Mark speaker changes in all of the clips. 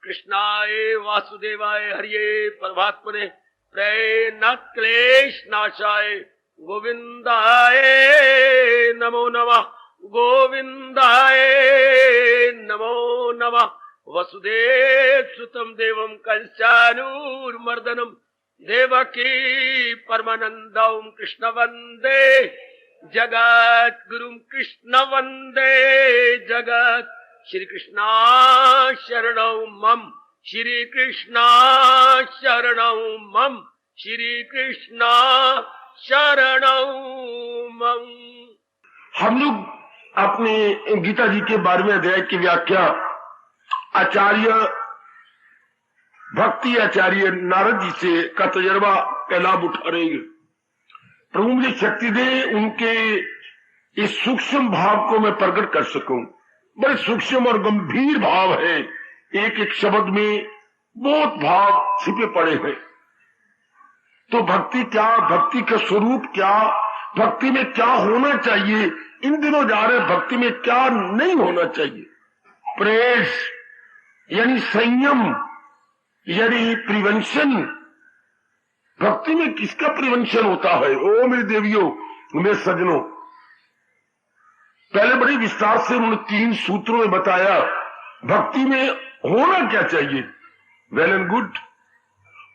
Speaker 1: कृष्णाय वासुदेवाय हरिये परमात्मने प्रेम क्लेश नाशाय गोविंदाय नमो नमः। गोविंदाय नमो नमः। वसुदेव सुतम देवम कंसानूरमर्दनम देवकी परमानंदम कृष्ण वंदे जगत गुरुम कृष्ण वंदे जगत। श्री कृष्णा शरणौ मम श्री कृष्णा शरणौ मम श्री कृष्णा शरणौ मम।
Speaker 2: हम लोग अपने गीता जी के 12वें अध्याय की व्याख्या आचार्य भक्ति आचार्य नारद जी से का तजर्बा का लाभ उठा रहे हैं। प्रभु मुझे शक्ति दे उनके इस सूक्ष्म भाव को मैं प्रकट कर सकूं। बड़े सूक्ष्म और गंभीर भाव है, एक एक शब्द में बहुत भाव छिपे पड़े हैं। तो भक्ति क्या, भक्ति का स्वरूप क्या, भक्ति में क्या होना चाहिए, इन दिनों जा रहे भक्ति में क्या नहीं होना चाहिए। प्रेस यानी संयम यानी प्रिवेंशन। भक्ति में किसका प्रिवेंशन होता है? ओ मेरी देवियों, मेरे सज्जनों, पहले बड़ी विस्तार से उन्होंने 3 सूत्रों में बताया भक्ति में होना क्या चाहिए। Well and good.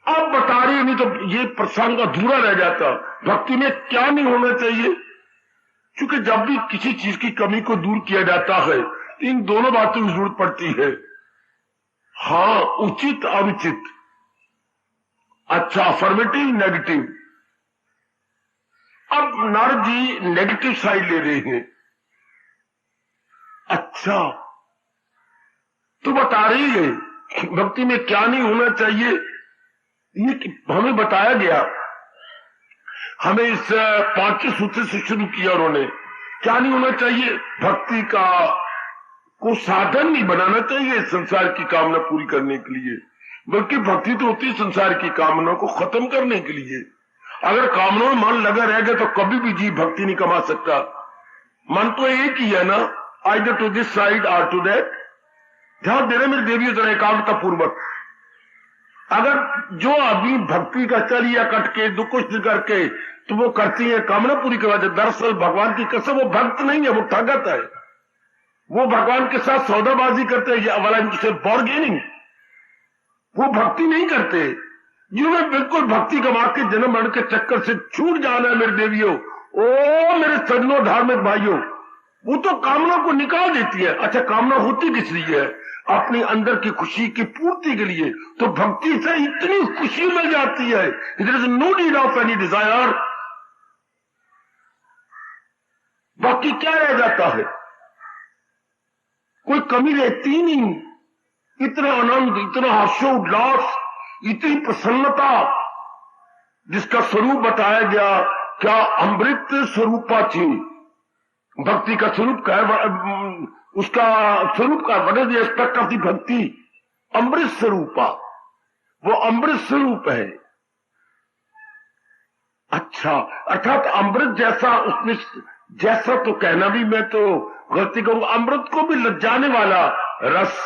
Speaker 2: अब बता रहे नहीं तो ये प्रसंग अधूरा रह जाता। भक्ति में क्या नहीं होना चाहिए, क्योंकि जब भी किसी चीज की कमी को दूर किया जाता है इन दोनों बातों की जरूरत पड़ती है। हाँ, उचित अनुचित, अच्छा अफर्मेटिव नेगेटिव। अब नारद जी नेगेटिव साइड ले रहे हैं। अच्छा, तो बता रही है भक्ति में क्या नहीं होना चाहिए। ये हमें बताया गया, हमें इस 5 सूत्र से शुरू किया उन्होंने। क्या नहीं होना चाहिए? भक्ति का को साधन नहीं बनाना चाहिए संसार की कामना पूरी करने के लिए, बल्कि भक्ति तो होती है संसार की कामना को खत्म करने के लिए। अगर कामना में मन लगा रहेगा तो कभी भी जीव भक्ति नहीं कमा सकता। मन तो एक ही है ना, आइदर टू दिस साइड और टू दैट। ध्यान दे रहे मेरे देवियों जरा एकाग्रता पूर्वक। अगर जो आदमी भक्ति का चलिया कट के दुख कुछ करके तो वो करती है कामना पूरी करवाते, दरअसल भगवान की कसम वो भक्त नहीं है, वो ठगत है। वो भगवान के साथ सौदाबाजी करते हैं, वाला इनसे बार्गेनिंग। वो भक्ति नहीं करते। जिन्होंने बिल्कुल भक्ति कमा के जन्म मरण के चक्कर से छूट जाना है मेरे देवियों, ओ मेरे सज्जनों धार्मिक भाइयों, वो तो कामना को निकाल देती है। अच्छा, कामना होती किस लिए है? अपने अंदर की खुशी की पूर्ति के लिए। तो भक्ति से इतनी खुशी मिल जाती है, there is no need of any desire. बाकी क्या रह जाता है? कोई कमी रहती ही नहीं। इतना आनंद, इतना हर्षोल्लास, इतनी प्रसन्नता जिसका स्वरूप बताया गया। क्या अमृत स्वरूपा थी भक्ति का स्वरूप क्या है? उसका स्वरूप का what is the aspect of the भक्ति? अमृत स्वरूपा, वो अमृत स्वरूप है। अच्छा, अर्थात अमृत जैसा, उसमें जैसा तो कहना भी मैं तो गलती करूंगा, अमृत को भी लज्जाने वाला रस।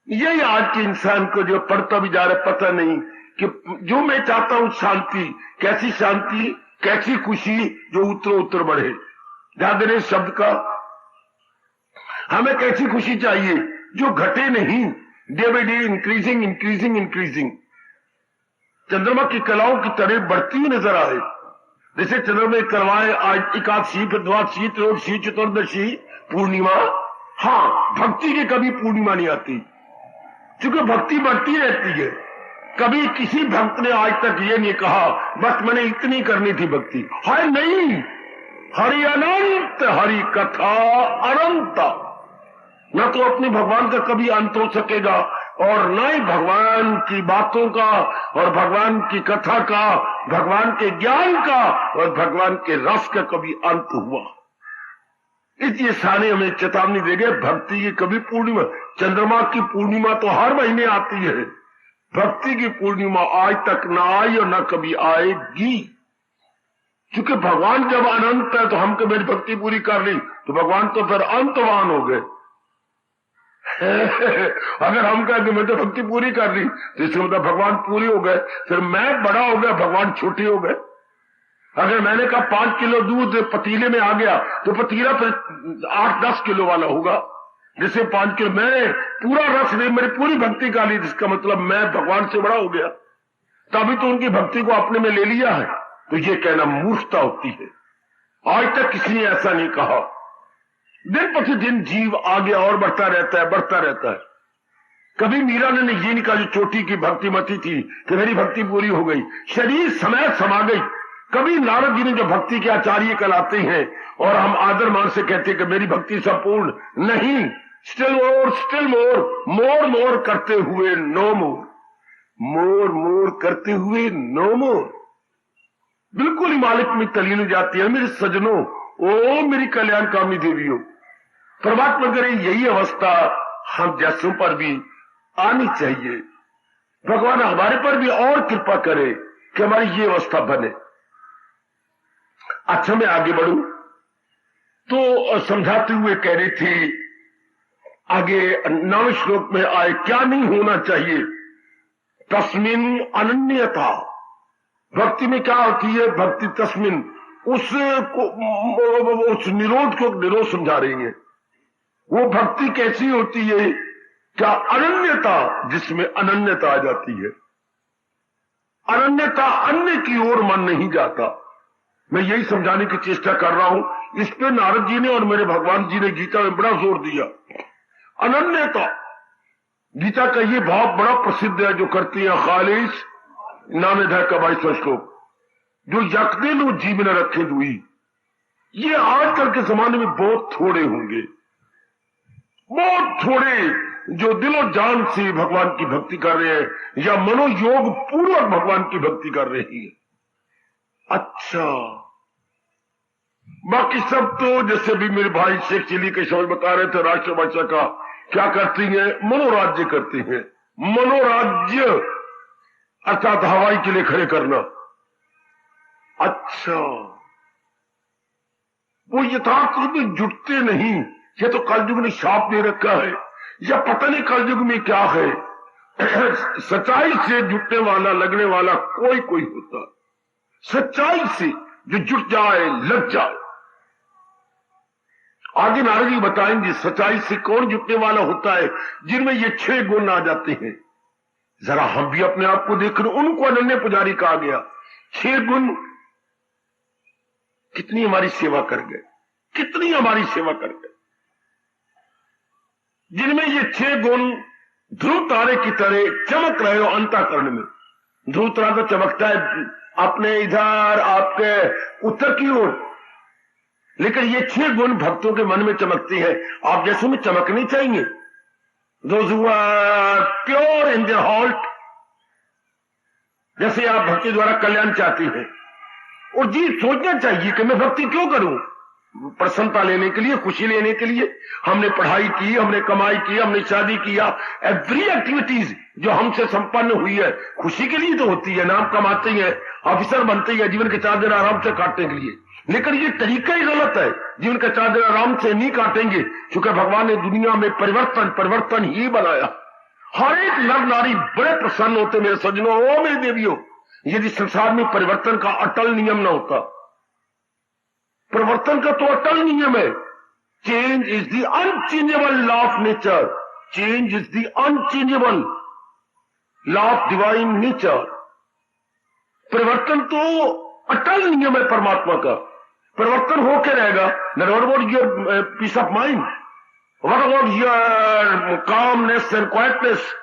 Speaker 2: यही आज के इंसान को जो पढ़ता भी जा रहा पता नहीं कि जो मैं चाहता हूं शांति, कैसी शांति, कैसी खुशी जो उत्तर बढ़े। ध्यान देने इस शब्द का। हमें कैसी खुशी चाहिए जो घटे नहीं, day by day increasing increasing increasing. चंद्रमा की कलाओं की तरह बढ़ती हुई नजर आए। जैसे चंद्रमा में कलवाएं आज एकादशी, फिर द्वादशी, त्रयोदशी, चतुर्दशी, पूर्णिमा। हाँ, भक्ति की कभी पूर्णिमा नहीं आती, क्योंकि भक्ति बढ़ती रहती है। कभी किसी भक्त ने आज तक ये नहीं कहा बस मैंने इतनी करनी थी भक्ति। हाय नहीं, हरि अनंत, हरि कथा अनंत। न तो अपने भगवान का कभी अंत हो सकेगा और न ही भगवान की बातों का और भगवान की कथा का, भगवान के ज्ञान का और भगवान के रस का कभी अंत हुआ। इसलिए सारे हमें चेतावनी दे गए, भक्ति की कभी पूर्णिमा, चंद्रमा की पूर्णिमा तो हर महीने आती है, भक्ति की पूर्णिमा आज तक न आई और न कभी आएगी। क्योंकि भगवान जब अनंत है तो हमको मेरी भक्ति पूरी कर ली तो भगवान तो फिर अंतवान हो गए। अगर हम कहें कि मैं तो भक्ति पूरी कर ली तो इससे मतलब भगवान पूरी हो गए, फिर मैं बड़ा हो गया, भगवान छोटे हो गए। अगर मैंने कहा 5 किलो दूध पतीले में आ गया तो पतीला फिर 8-10 किलो वाला होगा। जैसे 5 किलो मैंने पूरा रस नहीं, मेरी पूरी भक्ति का ली, जिसका मतलब मैं भगवान से बड़ा हो गया, तभी तो उनकी भक्ति को अपने में ले लिया है। तो ये कहना मूर्खता होती है। आज तक किसी ने ऐसा नहीं कहा। दिन प्रतिदिन जीव आगे और बढ़ता रहता है, बढ़ता रहता है। कभी मीरा ने ये नहीं कहा जो चोटी की भक्ति मती थी कि मेरी भक्ति पूरी हो गई, शरीर समय समा गई। कभी नारद जी ने जो भक्ति के आचार्य कहलाते हैं और हम आदर मान से कहते हैं कि मेरी भक्ति संपूर्ण नहीं, स्टिल मोर, मोर मोर करते हुए नो मोर, मोर मोर करते हुए नो मोर। बिल्कुल ही मालिक में तलीन जाती है। मेरे सजनों, ओ मेरी कल्याणकामी देवियों, परमात्मा करे यही अवस्था हम जैसों पर भी आनी चाहिए। भगवान हमारे पर भी और कृपा करे कि हमारी ये अवस्था बने। अच्छा, मैं आगे बढ़ूं तो समझाते हुए कह रही थी, आगे 9वें श्लोक में आए, क्या नहीं होना चाहिए? तस्मिन अनन्यता। भक्ति में क्या होती है? भक्ति तस्मिन, उस निरोध को निरोध समझा रही है। वो भक्ति कैसी होती है? क्या अनन्यता, जिसमें अनन्यता आ जाती है। अनन्यता, अन्य की ओर मन नहीं जाता। मैं यही समझाने की चेष्टा कर रहा हूं। इस पे नारद जी ने और मेरे भगवान जी ने गीता में बड़ा जोर दिया। अनन्यता, गीता का ये भाव बड़ा प्रसिद्ध है जो करती है खालिस नाम अध्याय का 22वां श्लोक, जो यकने लो जीव न रखे दुई। ये आजकल के जमाने में बहुत थोड़े होंगे, बहुत थोड़े जो दिलो जान से भगवान की भक्ति कर रहे हैं या मनोयोग पूर्वक भगवान की भक्ति कर रही है। अच्छा, बाकी सब तो जैसे भी मेरे भाई शेख चिली के शब्द बता रहे थे, राष्ट्रभाषा का क्या करती है? मनोराज्य करती है। मनोराज्य अर्थात हवाई के लिए खड़े करना। अच्छा, वो यथार्थ रूप में जुटते नहीं। ये तो कलयुग ने शाप दे रखा है, या पता नहीं कलयुग में क्या है। सच्चाई से जुटने वाला, लगने वाला कोई कोई होता, सच्चाई से जो जुट जाए, लग जाए। आगे नारद जी बताएंगे सच्चाई से कौन जुटने वाला होता है, जिनमें ये 6 गुण आ जाते हैं। जरा हम भी अपने आप को देख रहे, उनको अनन्य पुजारी कहा गया। 6 गुण कितनी हमारी सेवा कर गए, कितनी हमारी सेवा कर गए, जिनमें ये 6 गुण ध्रुव तारे की तरह चमक रहे हो अंतःकरण में। ध्रुव तारा तो चमकता है अपने इधर आपके उत्तर की ओर, लेकिन ये 6 गुण भक्तों के मन में चमकती है। आप जैसे में चमकनी चाहिए। Those who are pure in their heart, जैसे आप भक्ति द्वारा कल्याण चाहती हैं, और जी सोचना चाहिए कि मैं भक्ति क्यों करूं? प्रसन्नता लेने के लिए, खुशी लेने के लिए। हमने पढ़ाई की, हमने कमाई की, हमने शादी किया, एवरी एक्टिविटीज जो हमसे संपन्न हुई है खुशी के लिए तो होती है। नाम कमाते हैं, ऑफिसर बनते हैं, जीवन के 4 दिन आराम से काटने के लिए। लेकिन ये तरीका ही गलत है। जीवन का 4 दिन आराम से नहीं काटेंगे, क्योंकि भगवान ने दुनिया में परिवर्तन ही बनाया। हर एक नर नारी बड़े प्रसन्न होते मेरे सज्जनों, ओ मेरी देवियों, यदि संसार में परिवर्तन का अटल नियम न होता। परिवर्तन का तो अटल नियम है। Change is the unchangeable law of nature. Change is the unchangeable law of divine nature. परिवर्तन तो अटल नियम है परमात्मा का। परिवर्तन होके रहेगा। What about your peace of mind? What about your calmness and quietness?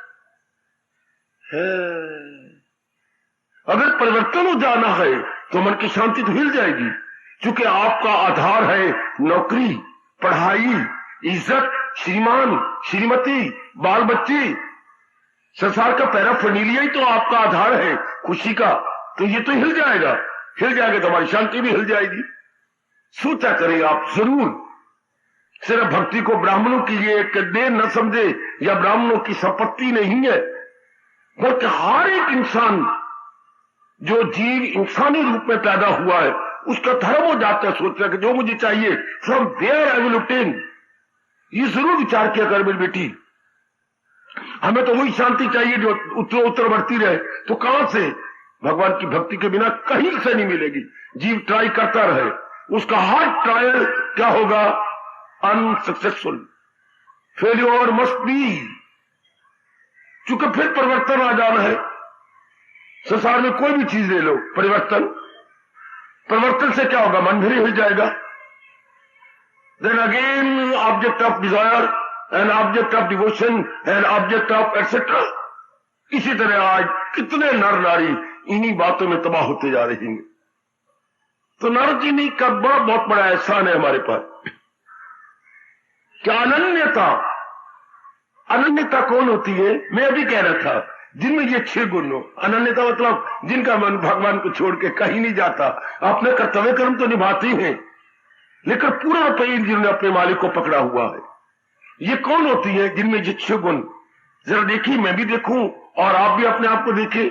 Speaker 2: अगर परिवर्तन हो जाना है तो मन की शांति तो हिल जाएगी, क्योंकि आपका आधार है नौकरी, पढ़ाई, इज्जत, श्रीमान, श्रीमती, बाल बच्चे। संसार का पैराफर्नीलिया ही तो आपका आधार है खुशी का। तो ये तो हिल जाएगा तो हमारी शांति भी हिल जाएगी। सोचा करें आप जरूर। सिर्फ भक्ति को ब्राह्मणों की ये एक देन न समझे या ब्राह्मणों की संपत्ति नहीं है, बल्कि हर एक इंसान जो जीव इंसानी रूप में पैदा हुआ है उसका धर्म हो जाता है सोचना कि जो मुझे चाहिए from where I will obtain. ये जरूर विचार किया कर मेरी बेटी हमें तो वही शांति चाहिए जो उत्तर बढ़ती रहे। तो कहां से? भगवान की भक्ति के बिना कहीं से नहीं मिलेगी। जीव ट्राई करता रहे, उसका हर ट्रायल क्या होगा? Unsuccessful, failure must be. चूंकि फिर परिवर्तन आ जाना है। संसार में कोई भी चीज ले लो, परिवर्तन से क्या होगा? मन भी हिल जाएगा। Then again object of desire and object of devotion and object of etcetera. इसी तरह आज कितने नर नारी इन्हीं बातों में तबाह होते जा रहे हैं। तो नारद जी ने का बहुत बड़ा एहसान है हमारे पास। क्या अनन्यता कौन होती है? मैं अभी कह रहा था, जिनमें ये 6 गुण हो। अनन्यता मतलब जिनका मन भगवान को छोड़ के कहीं नहीं जाता, अपने कर्तव्य कर्म तो निभाते हैं, लेकिन पूरा रुपये जिन्होंने अपने मालिक को पकड़ा हुआ है। ये कौन होती है जिनमें ये 6 गुण? जरा देखिए, मैं भी देखूं और आप भी अपने आप को देखें।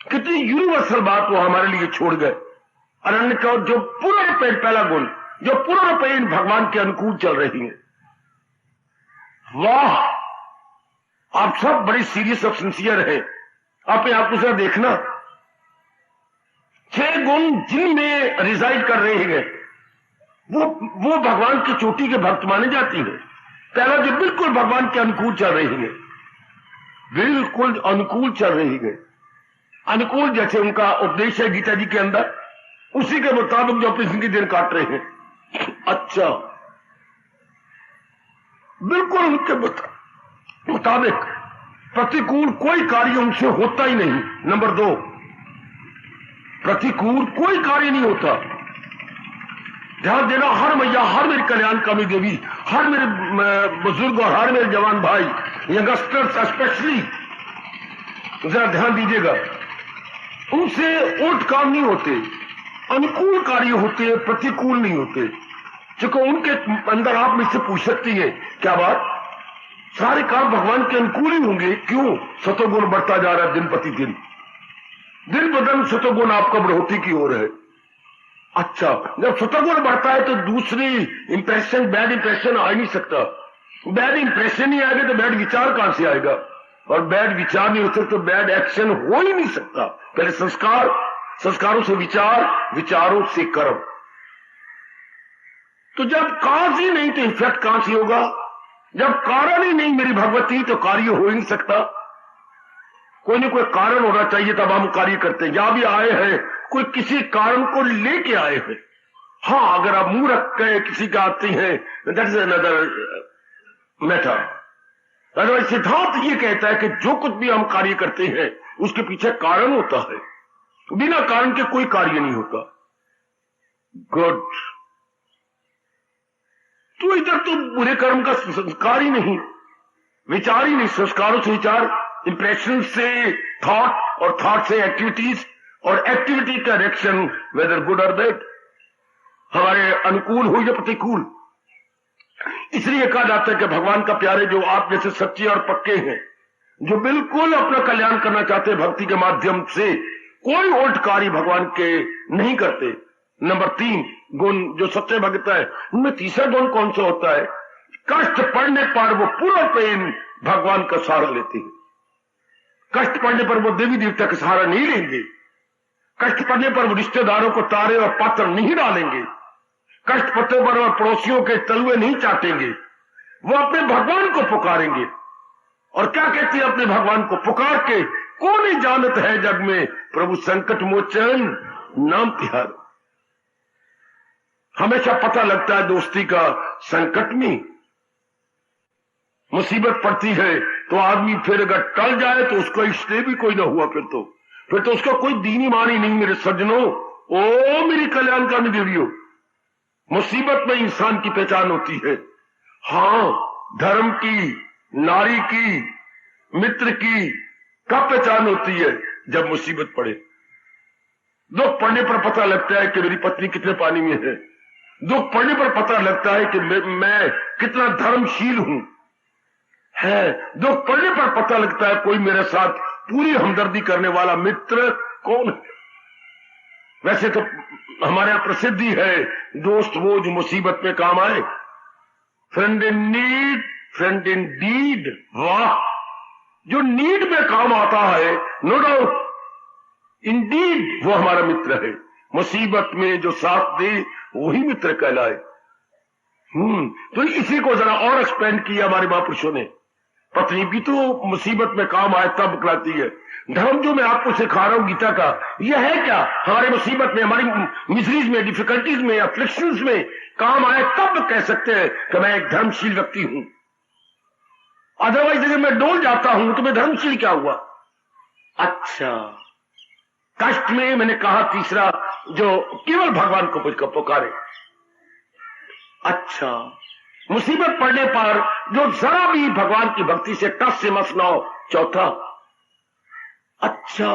Speaker 2: कितनी यूनिवर्सल बात वो हमारे लिए छोड़ गए। अनन्य का जो पूरा रुपये, पहला गुण, जो पूरा रुपये भगवान के अनुकूल चल रही है। वाह, आप सब बड़े सीरियस और सिंसियर हैं। अपने आप को जरा देखना। 6 गुण जिनमें रिजाइड कर रहे हैं वो भगवान की चोटी के भक्त माने जाती है। पहला जो बिल्कुल भगवान के अनुकूल चल रही है, बिल्कुल अनुकूल चल रही है। अनुकूल जैसे उनका उपदेश है गीता जी के अंदर, उसी के मुताबिक जो अपनी जिंदगी दिन काट रहे हैं। अच्छा, बिल्कुल उनके मुताबिक प्रतिकूल कोई कार्य उनसे होता ही नहीं। नंबर 2, प्रतिकूल कोई कार्य नहीं होता। ध्यान देना, हर मैया, हर मेरी कल्याणकामी देवी, हर मेरे बुजुर्ग और हर मेरे जवान भाई, यंगस्टर्स स्पेशली, जरा ध्यान दीजिएगा। उनसे उल्ट काम नहीं होते, अनुकूल कार्य होते हैं, प्रतिकूल नहीं होते। क्योंकि उनके अंदर आप मुझसे पूछ सकती है, क्या बात? सारे काम भगवान के अनुकूल ही होंगे। क्यों? सतोगुण बढ़ता जा रहा है दिन प्रतिदिन, दिन ब दिन सतोगुण आपका बढ़ोतरी की ओर है। अच्छा, जब सतोगुण बढ़ता है तो दूसरी इंप्रेशन, बैड इंप्रेशन आ ही नहीं सकता। बैड इंप्रेशन नहीं आएगा तो बैड विचार कहां से आएगा? और बैड विचार नहीं हो सकता तो बैड एक्शन हो ही नहीं सकता। पहले संस्कार, संस्कारों से विचार, विचारों से कर्म। तो जब काज ही नहीं तो इफेक्ट कहां से होगा? जब कारण ही नहीं मेरी भगवती तो कार्य हो ही नहीं सकता। कोई ना कोई कारण होना चाहिए तब हम कार्य करते हैं। यहां भी आए हैं, कोई किसी कारण को लेके आए हैं। हाँ, अगर आप मुंह रख के किसी का आते हैं, दैट इज अनदर मैटर। अगर सिद्धांत ये कहता है कि जो कुछ भी हम कार्य करते हैं उसके पीछे कारण होता है, बिना कारण के कोई कार्य नहीं होता। गुड। तो इधर तो बुरे कर्म का संस्कार ही नहीं, विचार ही नहीं। संस्कारों से विचार, इंप्रेशन से थॉट, और थॉट से एक्टिविटीज, और एक्टिविटी का रिएक्शन वेदर गुड और बैड, हमारे अनुकूल हो या प्रतिकूल। इसलिए कहा जाता है कि भगवान का प्यारे जो आप जैसे सच्चे और पक्के हैं, जो बिल्कुल अपना कल्याण करना चाहते हैं भक्ति के माध्यम से, कोई उल्ट कार्य भगवान के नहीं करते। नंबर 3 गुण जो सच्चे भक्त है, उनमें तीसरा गुण कौन सा होता है? कष्ट पड़ने पर वो पूरा पेन भगवान का सहारा लेते हैं। कष्ट पड़ने पर वो देवी देवता का सहारा नहीं लेंगे। कष्ट पड़ने पर वो रिश्तेदारों को तारे और पत्थर नहीं डालेंगे। कष्ट पड़ने पर वो पड़ोसियों के तलुए नहीं चाटेंगे। वो अपने भगवान को पुकारेंगे। और क्या कहते हैं अपने भगवान को पुकार के? कौन ही जानत है जग में प्रभु संकट मोचन नाम तिहार। हमेशा पता लगता है दोस्ती का संकट में। मुसीबत पड़ती है तो आदमी फिर अगर टल जाए तो उसका इष्टे भी कोई ना हुआ, फिर तो उसका कोई दीनी मानी नहीं। मेरे सज्जनों, ओ मेरी कल्याणकामी देवियों, मुसीबत में इंसान की पहचान होती है। हां, धर्म की, नारी की, मित्र की कब पहचान होती है? जब मुसीबत पड़े। दुख पड़ने पर पता लगता है कि मेरी पत्नी कितने पानी में है। दुख पड़ने पर पता लगता है कि मैं कितना धर्मशील हूं। दुख पड़ने पर पता लगता है कोई मेरे साथ पूरी हमदर्दी करने वाला मित्र कौन है। वैसे तो हमारे यहां प्रसिद्धि है, दोस्त वो जो मुसीबत में काम आए। Friend in need, friend in deed. वाह, जो नीड में काम आता है, नो डाउट इंडीड वो हमारा मित्र है। मुसीबत में जो साथ दे वही मित्र कहलाए। तो इसी को जरा और एक्सपेंड किया हमारे महापुरुषों ने। पत्नी भी तो मुसीबत में काम आए तब कहलाती है। धर्म जो मैं आपको सिखा रहा हूं गीता का, यह है क्या? हमारे मुसीबत में, हमारी मिजरीज में, डिफिकल्टीज में, अफ्लिक्शंस में काम आए तब कह सकते हैं कि मैं एक धर्मशील व्यक्ति हूं। अदरवाइज अगर मैं डोल जाता हूं तो मैं धर्मशील क्या हुआ? अच्छा, कष्ट में मैंने कहा तीसरा, जो केवल भगवान को पुकारे। अच्छा, मुसीबत पड़ने पर जो जरा भी भगवान की भक्ति से टस से मस ना हो, चौथा। अच्छा,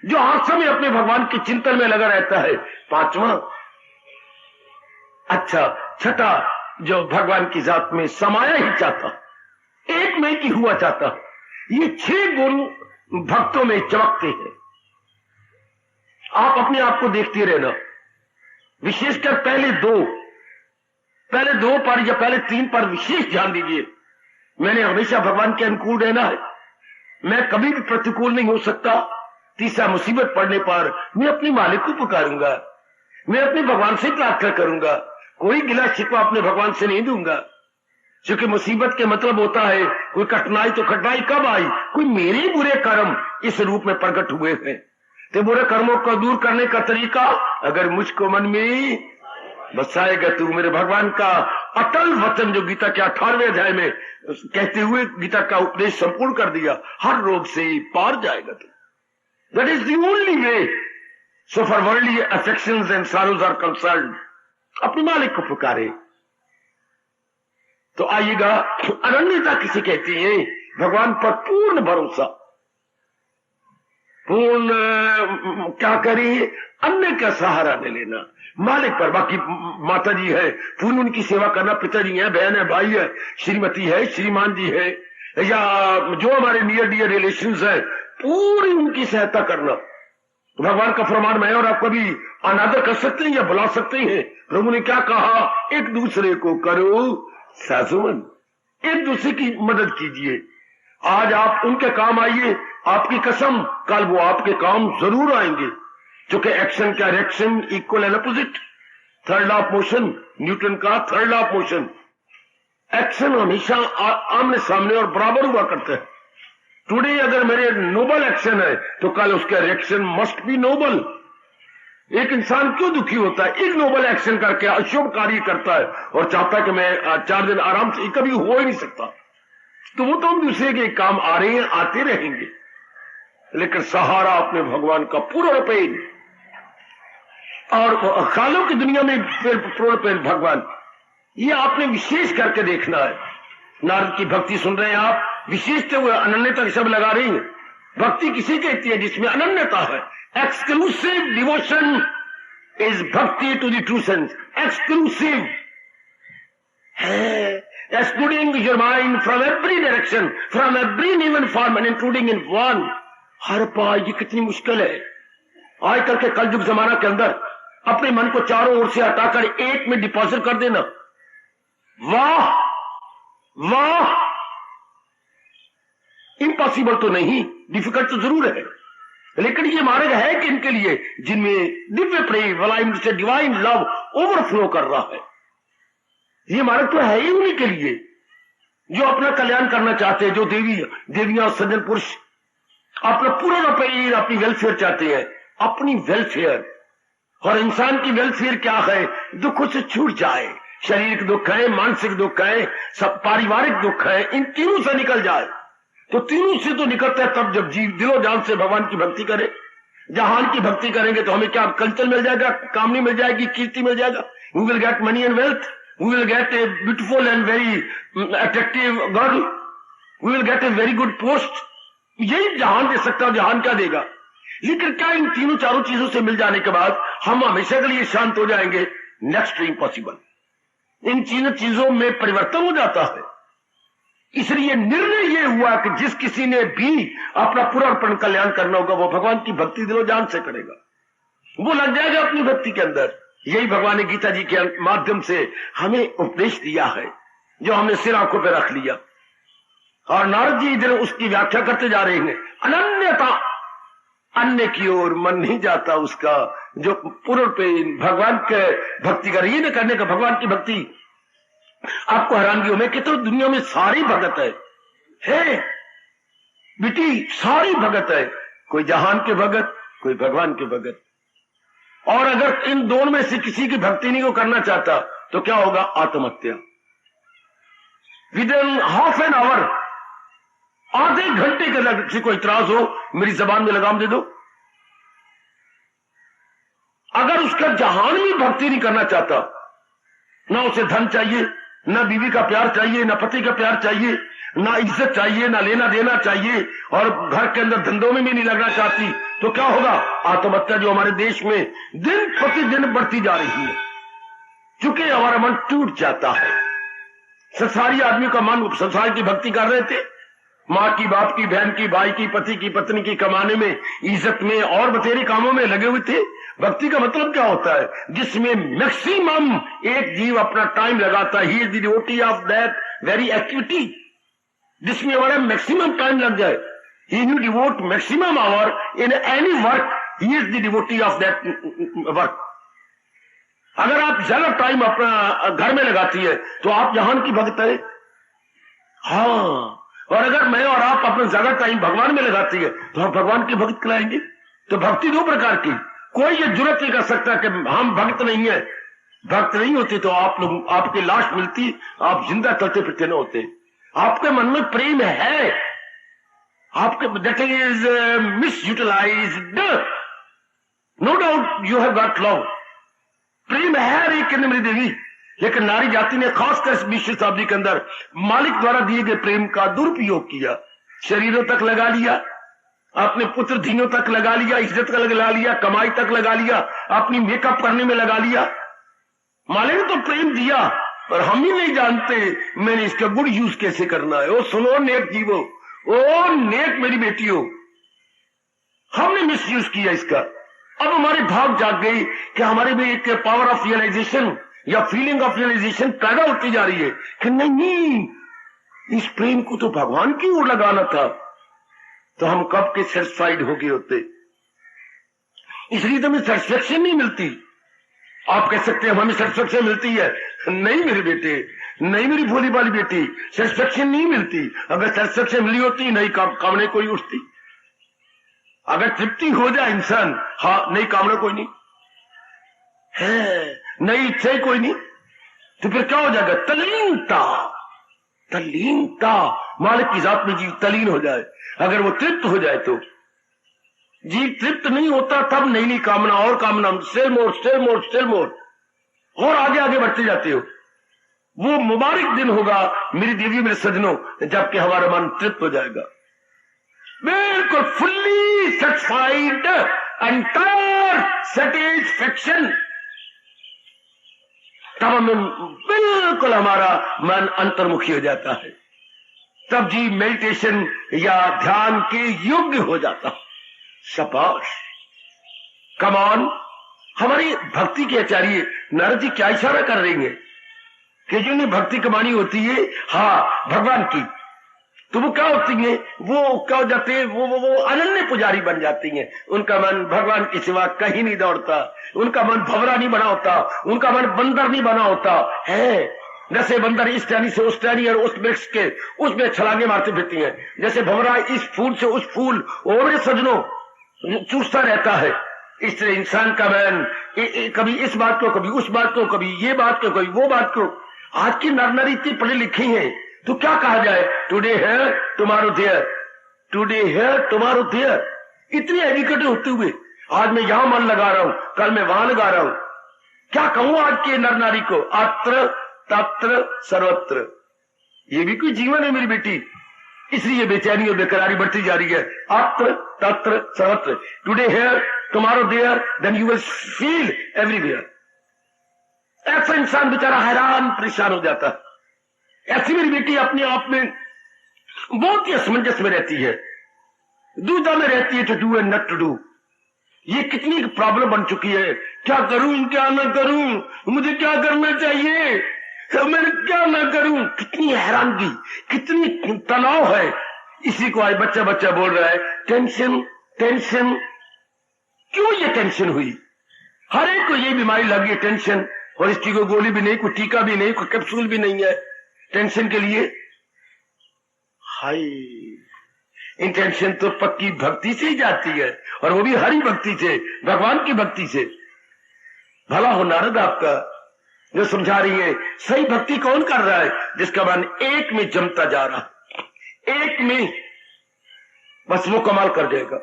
Speaker 2: जो हर समय अपने भगवान के चिंतन में लगा रहता है, पांचवा। अच्छा, छठा, जो भगवान की जात में समाया ही चाहता, एक में की हुआ चाहता। ये 6 गुण भक्तों में चमकते हैं। आप अपने आप को देखते रहना, विशेषकर पहले दो पर या पहले 3 पर विशेष ध्यान दीजिए। मैंने हमेशा भगवान के अनुकूल रहना है, मैं कभी भी प्रतिकूल नहीं हो सकता। तीसरा, मुसीबत पड़ने पर मैं अपने मालिक को पुकारूंगा, मैं अपने भगवान से प्रार्थना करूंगा, कोई गिला शिकवा अपने भगवान से नहीं दूंगा। क्योंकि मुसीबत के मतलब होता है कोई कठिनाई, तो कठिनाई कब आई? कोई मेरे बुरे कर्म इस रूप में प्रकट हुए हैं। तो बुरे कर्मों को दूर करने का तरीका, अगर मुझको मन में बसाएगा तू, मेरे भगवान का अटल वचन जो गीता के 18वें अध्याय में कहते हुए गीता का उपदेश संपूर्ण कर दिया, हर रोग से पार जाएगा तू। That is the only way. So far worldly affections and sorrows are concerned, अपने मालिक को पुकारे। तो आइएगा, अनन्यता किसे कहती है? भगवान पर पूर्ण भरोसा, पूर्ण क्या करिए, अन्य का सहारा ले लेना, मालिक पर। बाकी माता जी है, पूर्ण उनकी सेवा करना, पिताजी है, बहन है, भाई है, श्रीमती है, श्रीमान जी है, या जो हमारे नियर डियर रिलेशंस है, पूरी उनकी सहायता करना। भगवान का फरमान मैं और आप कभी अनादर कर सकते हैं या बुला सकते हैं? प्रभु ने क्या कहा? एक दूसरे को करो साजुमन, एक दूसरे की मदद कीजिए। आज आप उनके काम आइए, आपकी कसम कल वो आपके काम जरूर आएंगे। क्योंकि एक्शन का reaction equal and opposite, third law of motion, Newton का third law of motion. Action हमेशा आमने सामने और बराबर हुआ करते हैं। टुडे अगर मेरे नोबल एक्शन है तो कल उसका रिएक्शन मस्ट बी नोबल। एक इंसान क्यों दुखी होता है? एक नोबल एक्शन करके अशुभ कार्य करता है और चाहता है कि मैं 4 दिन आराम से, कभी हो ही नहीं सकता। तो वो तो हम दूसरे के काम आ रहे हैं, आते रहेंगे, लेकिन सहारा अपने भगवान का पूर्ण पेन। और खालों की दुनिया में पूर्ण पेन भगवान, ये आपने विशेष करके देखना है। नारद की भक्ति सुन रहे हैं आप, विशेष तो अनन्यता के शब्द लगा रही है। भक्ति किसे कहती है? जिसमें अनन्यता है। एक्सक्लूसिव डिवोशन इज भक्ति to the true sense. Exclusive है, excluding your mind from every direction, from every even form and including in one. हर पार ये कितनी मुश्किल है। आजकल के कलयुग जमाना के अंदर अपने मन को चारों ओर से हटाकर एक में डिपॉजिट कर देना, वाह वाह, इम्पॉसिबल तो नहीं, डिफिकल्ट तो जरूर है, लेकिन ये मार्ग है कि इनके लिए जिनमें दिव्य प्रेम से डिवाइन लव ओवरफ्लो कर रहा है। ये मार्ग तो है ही उन्हीं के लिए जो अपना कल्याण करना चाहते हैं, जो देवियां सज्जन पुरुष अपना पूरा पेन, अपनी वेलफेयर चाहते हैं, अपनी वेलफेयर। और इंसान की वेलफेयर क्या है? दुखों से छूट जाए। शारीरिक दुख है, मानसिक दुख है, सब पारिवारिक दुख है, इन तीनों से निकल जाए। तो तीनों से तो निकलता है तब जब जीव दिलो जान से भगवान की भक्ति करे। जहान की भक्ति करेंगे तो हमें क्या कल्चर मिल जाएगा, कामनी मिल जाएगी, कीर्ति मिल जाएगा, we will get money and wealth, we will get a beautiful and very attractive girl, we will get a very good post। यही जहान दे सकता है, जहान क्या देगा? लेकिन क्या इन तीनों चारों चीजों से मिल जाने के बाद हम हमेशा के लिए शांत हो जाएंगे? Next impossible. इन तीनों चीजों में परिवर्तन हो जाता है। इसलिए निर्णय यह हुआ कि जिस किसी ने भी अपना पूरा अर्पण कल्याण करना होगा वो भगवान की भक्ति दिलो जान से करेगा, वो लग जाएगा अपनी भक्ति के अंदर। यही भगवान ने गीता जी के माध्यम से हमें उपदेश दिया है, जो हमने सिर आंखों पर रख लिया। और नारद जी इधर उसकी व्याख्या करते जा रहे हैं। अनन्यता, अन्य की ओर मन नहीं जाता उसका, जो पूर्ण पे भगवान के भक्ति कर, ये न करने का भगवान की भक्ति। आपको हैरानगी हो, मैं कहता हूं दुनिया में सारी भगत है बेटी, सारी भगत है। कोई जहान के भगत, कोई भगवान के भगत। और अगर इन दोनों में से किसी की भक्ति नहीं को करना चाहता तो क्या होगा? आत्महत्या। With in half an hour, आधे घंटे के अंदर किसी को इतराज हो, मेरी जबान में लगाम दे दो। अगर उसका जहान भी भक्ति नहीं करना चाहता, ना उसे धन चाहिए, ना बीवी का प्यार चाहिए, ना पति का प्यार चाहिए, ना इज्जत चाहिए, ना लेना देना चाहिए, और घर के अंदर धंधों में भी नहीं लगना चाहती, तो क्या होगा? आत्महत्या, जो हमारे देश में दिन प्रतिदिन बढ़ती जा रही है। चूंकि हमारा मन टूट जाता है। संसारी आदमी का मन संसार की भक्ति कर रहे थे, माँ की, बाप की, बहन की, भाई की, पति की, पत्नी की, कमाने में, इज्जत में और बतेरे कामों में लगे हुए थे। भक्ति का मतलब क्या होता है? जिसमें मैक्सिमम एक जीव अपना टाइम लगाता है। He is the devotee of that very activity, जिसमें हमारा मैक्सिमम टाइम लग जाए। He you devote maximum hour in any work, he is the devotee of that work. अगर आप ज्यादा टाइम अपना घर में लगाती है तो आप जहान की भक्त है। हाँ, और अगर मैं और आप अपना ज्यादा टाइम भगवान में लगाती है तो हम भगवान की भक्त कहलाएंगे। तो भक्ति दो प्रकार की। कोई ये जुर्रत नहीं कर सकता कि हम भक्त नहीं है। भक्त नहीं होते तो आप लोग, आपकी लाश मिलती, आप जिंदा चलते फिरते न होते। आपके मन में प्रेम है, आपके that is misutilised, no doubt you have got love. प्रेम है रे के मेरी देवी, लेकिन नारी जाति ने खासकर इस 20वीं शताब्दी के अंदर मालिक द्वारा दिए गए प्रेम का दुरुपयोग किया। शरीरों तक लगा लिया, अपने पुत्र धीनों तक लगा लिया, इज्जत का लगा लिया, कमाई तक लगा लिया, अपनी मेकअप करने में लगा लिया। मालिक ने तो प्रेम दिया, पर हम ही नहीं जानते मैंने इसका गुड यूज कैसे करना है। ओ सुनो नेक जीवो, ओ नेक मेरी बेटियों, हमने मिस यूज किया इसका। अब हमारी भाग जाग गई कि हमारे में एक पावर ऑफ रियलाइजेशन या फीलिंग ऑफ रियलाइजेशन पैदा होती जा रही है कि नहीं, इस प्रेम को तो भगवान की ओर लगाना था, तो हम कब के सेटिस्फाइड हो गए होते। इसलिए तो हमें सेटिस्फेक्शन नहीं मिलती। आप कह सकते हैं हमें सेटिस्फेक्शन मिलती है। नहीं मेरे बेटे, नहीं मेरी भोली वाली बेटी, सेटिस्फेक्शन नहीं मिलती। अगर सेटिस्फेक्शन मिली होती नहीं कामने कोई उठती। अगर तृप्ति हो जाए इंसान, हाँ नहीं कामना कोई नहीं है, नहीं इच्छा कोई नहीं, तो फिर क्या हो जाएगा? तल्लीनता। तल्लीनता, मालिक की जात में जीव तल्लीन हो जाए। अगर वो तृप्त हो जाए तो जीव तृप्त नहीं होता, तब नई नई कामना और कामना, still more still more still more, और आगे आगे बढ़ते जाते हो। वो मुबारक दिन होगा मेरी देवी मेरे सजनों, जबकि हमारा मन तृप्त हो जाएगा, बिल्कुल फुल्ली सेटिस्फाइड, एंटायर सेटिस्फेक्शन। तब हमें बिल्कुल हमारा मन अंतर्मुखी हो जाता है। तब जी मेडिटेशन या ध्यान के योग्य हो जाता। शाबाश, कम ऑन। हमारी भक्ति के आचार्य नारद जी क्या इशारा कर रही है कि जिन्हें भक्ति कमानी होती है, हाँ भगवान की, तो वो क्या होती है? वो क्या हो जाते हैं? वो अनन्य पुजारी बन जाती हैं। उनका मन भगवान के सिवा कहीं नहीं दौड़ता, उनका मन भंवरा नहीं बना होता, उनका मन बंदर नहीं बना होता है। जैसे बंदर इस टहनी से उस टहनी और उस वृक्ष के उसमें छलांगे मारती फिरती हैं, जैसे भंवरा इस फूल से उस फूल और मेरे सजनों चूसता रहता है, इस तरह इंसान का मन कभी इस बात को, कभी उस बात को, कभी ये बात को, कभी वो बात को। आज की नर नारी इतनी पढ़ी लिखी है, तो क्या कहा जाए? टुडे है टुमारो देयर, टुडे है टुमारो देयर। इतनी एजुकेटेड होते हुए आज मैं यहां मन लगा रहा हूं, कल मैं वहां लगा रहा हूं। क्या कहूं आज के नर नारी को? अत्र तत्र सर्वत्र। ये भी कोई जीवन है मेरी बेटी, इसलिए बेचैनी और बेकरारी बढ़ती जा रही है। अत्र तत्र सर्वत्र, today here tomorrow there, then you will feel everywhere. ऐसा इंसान बेचारा हैरान परेशान हो जाता है। ऐसी मेरी बेटी अपने आप में बहुत ही असमंजस में रहती है, दुविधा में रहती है, to do and not to do. ये कितनी प्रॉब्लम बन चुकी है। क्या करूं क्या न करूं, मुझे क्या करना चाहिए? तो मैं क्या ना करूं? कितनी हैरानगी, कितनी तनाव है। इसी को आज बच्चा बच्चा बोल रहा है टेंशन टेंशन। क्यों ये टेंशन हुई? हर एक को ये बीमारी लगी है टेंशन, और इसकी कोई गोली भी नहीं, कोई टीका भी नहीं, कोई कैप्सूल भी नहीं है टेंशन के लिए। हाय, इन टेंशन तो पक्की भक्ति से ही जाती है, और वो भी हरि भक्ति से, भगवान की भक्ति से। भला हो नारद आपका जो समझा रही है। सही भक्ति कौन कर रहा है? जिसका मन एक में जमता जा रहा, एक में, बस वो कमाल कर जाएगा।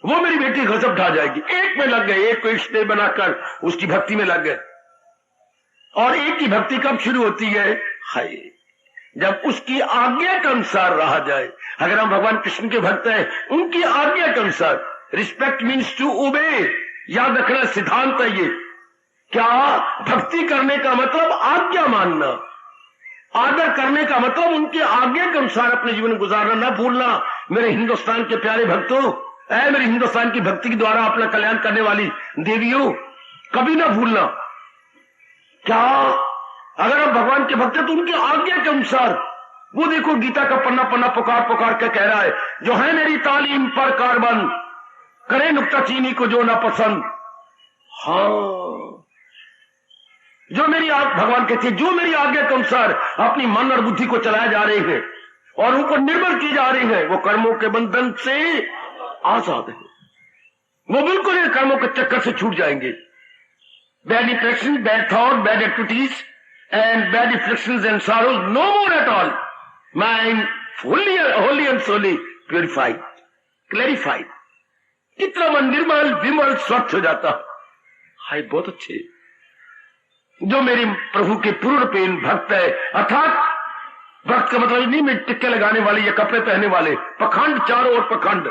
Speaker 2: वो मेरी बेटी गजब ढा जाएगी। एक में लग गए, एक को इष्ट देव बनाकर उसकी भक्ति में लग गए। और एक की भक्ति कब शुरू होती है? हाय, जब उसकी आज्ञा के अनुसार रहा जाए। अगर हम भगवान कृष्ण के भक्त हैं, उनकी आज्ञा के अनुसार। रिस्पेक्ट मीन्स टू ओबे, याद रखना सिद्धांत है ये। क्या भक्ति करने का मतलब आज्ञा मानना, आदर करने का मतलब उनकी आज्ञा के अनुसार अपने जीवन गुजारना। ना भूलना मेरे हिंदुस्तान के प्यारे भक्तों, मेरे हिंदुस्तान की भक्ति के द्वारा अपना कल्याण करने वाली देवियों, कभी ना भूलना। क्या अगर आप भगवान के भक्त हैं तो उनकी आज्ञा के अनुसार। वो देखो गीता का पन्ना पन्ना पुकार पुकार के कह रहा है, जो है मेरी तालीम पर कारबन, करे नुक्ता चीनी को जो ना पसंद। हाँ, जो मेरी भगवान कहते हैं, जो मेरी आज्ञा के अनुसार अपनी मन और बुद्धि को चलाए जा रहे हैं और उनको निर्मल की जा रही है, वो कर्मों के बंधन से आजाद है। वो बिल्कुल इन कर्मों के चक्कर से छूट जाएंगे। Bad impression, bad thought, bad activities and bad afflictions and sorrows no more at all. Mind wholly and solely purified, clarified. कितना मन निर्मल, विमल, स्वच्छ हो जाता। हाय, बहुत अच्छे। जो मेरे प्रभु के पूर्ण प्रेम भक्त है, अर्थात भक्त का मतलब नहीं मैं टिक्के लगाने वाले या कपड़े पहनने वाले, पखंड, चारों ओर पखंड।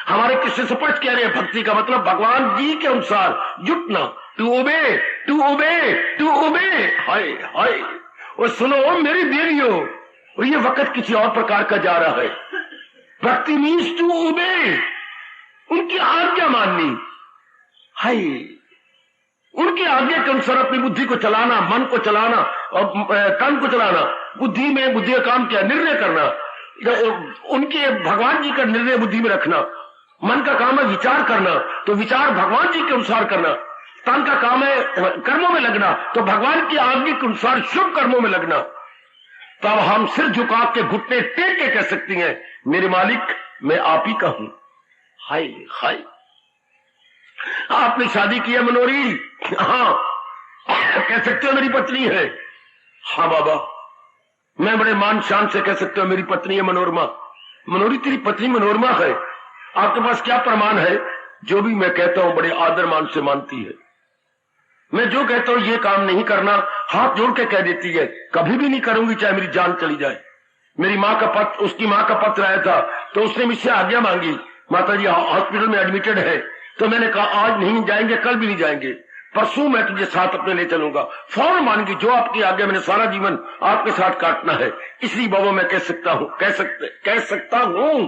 Speaker 2: हमारे कृष्ण स्पष्ट कह रहे हैं, भक्ति का मतलब भगवान जी के अनुसार जुटना। To obey, to obey, to obey. हाय हाय, और सुनो मेरी देवियों, और ये वक्त किसी और प्रकार का जा रहा है। भक्ति मीन्स टू ओबे, उनकी आज्ञा माननी। हाय, उनकी आज्ञा के अनुसार अपनी बुद्धि को चलाना, मन को चलाना और तन को चलाना। बुद्धि में, बुद्धि का काम क्या? निर्णय करना। उनके भगवान जी का निर्णय बुद्धि में रखना। मन का काम है विचार करना, तो विचार भगवान जी के अनुसार करना। तन का काम है कर्मों में लगना, तो भगवान की आज्ञा के अनुसार शुभ कर्मों में लगना। तब हम सिर झुका के घुटने टेक के कह सकती हैं, मेरे मालिक मैं आप ही का हूं। हाय हाय, आपने शादी की है मनोरी? हाँ, कह सकते हो मेरी पत्नी है। हाँ बाबा, मैं बड़े मान शान से कह सकते हो मेरी पत्नी है मनोरमा। मनोरी, तेरी पत्नी मनोरमा है। आपके पास क्या प्रमाण है? जो भी मैं कहता हूं बड़े आदर मान से मानती है। मैं जो कहता हूं ये काम नहीं करना, हाथ जोड़ के कह देती है, कभी भी नहीं करूंगी चाहे मेरी जान चली जाए। मेरी माँ का पत्र, उसकी माँ का पत्र आया था तो उसने मुझसे आज्ञा मांगी, माता जी हॉस्पिटल में एडमिटेड है। तो मैंने कहा आज नहीं जाएंगे, कल भी नहीं जाएंगे, परसों मैं तुझे साथ अपने ले चलूंगा। फौरन मान गई, जो आपकी आज्ञा, मैंने सारा जीवन आपके साथ काटना है। इसलिए बाबा मैं कह सकता हूं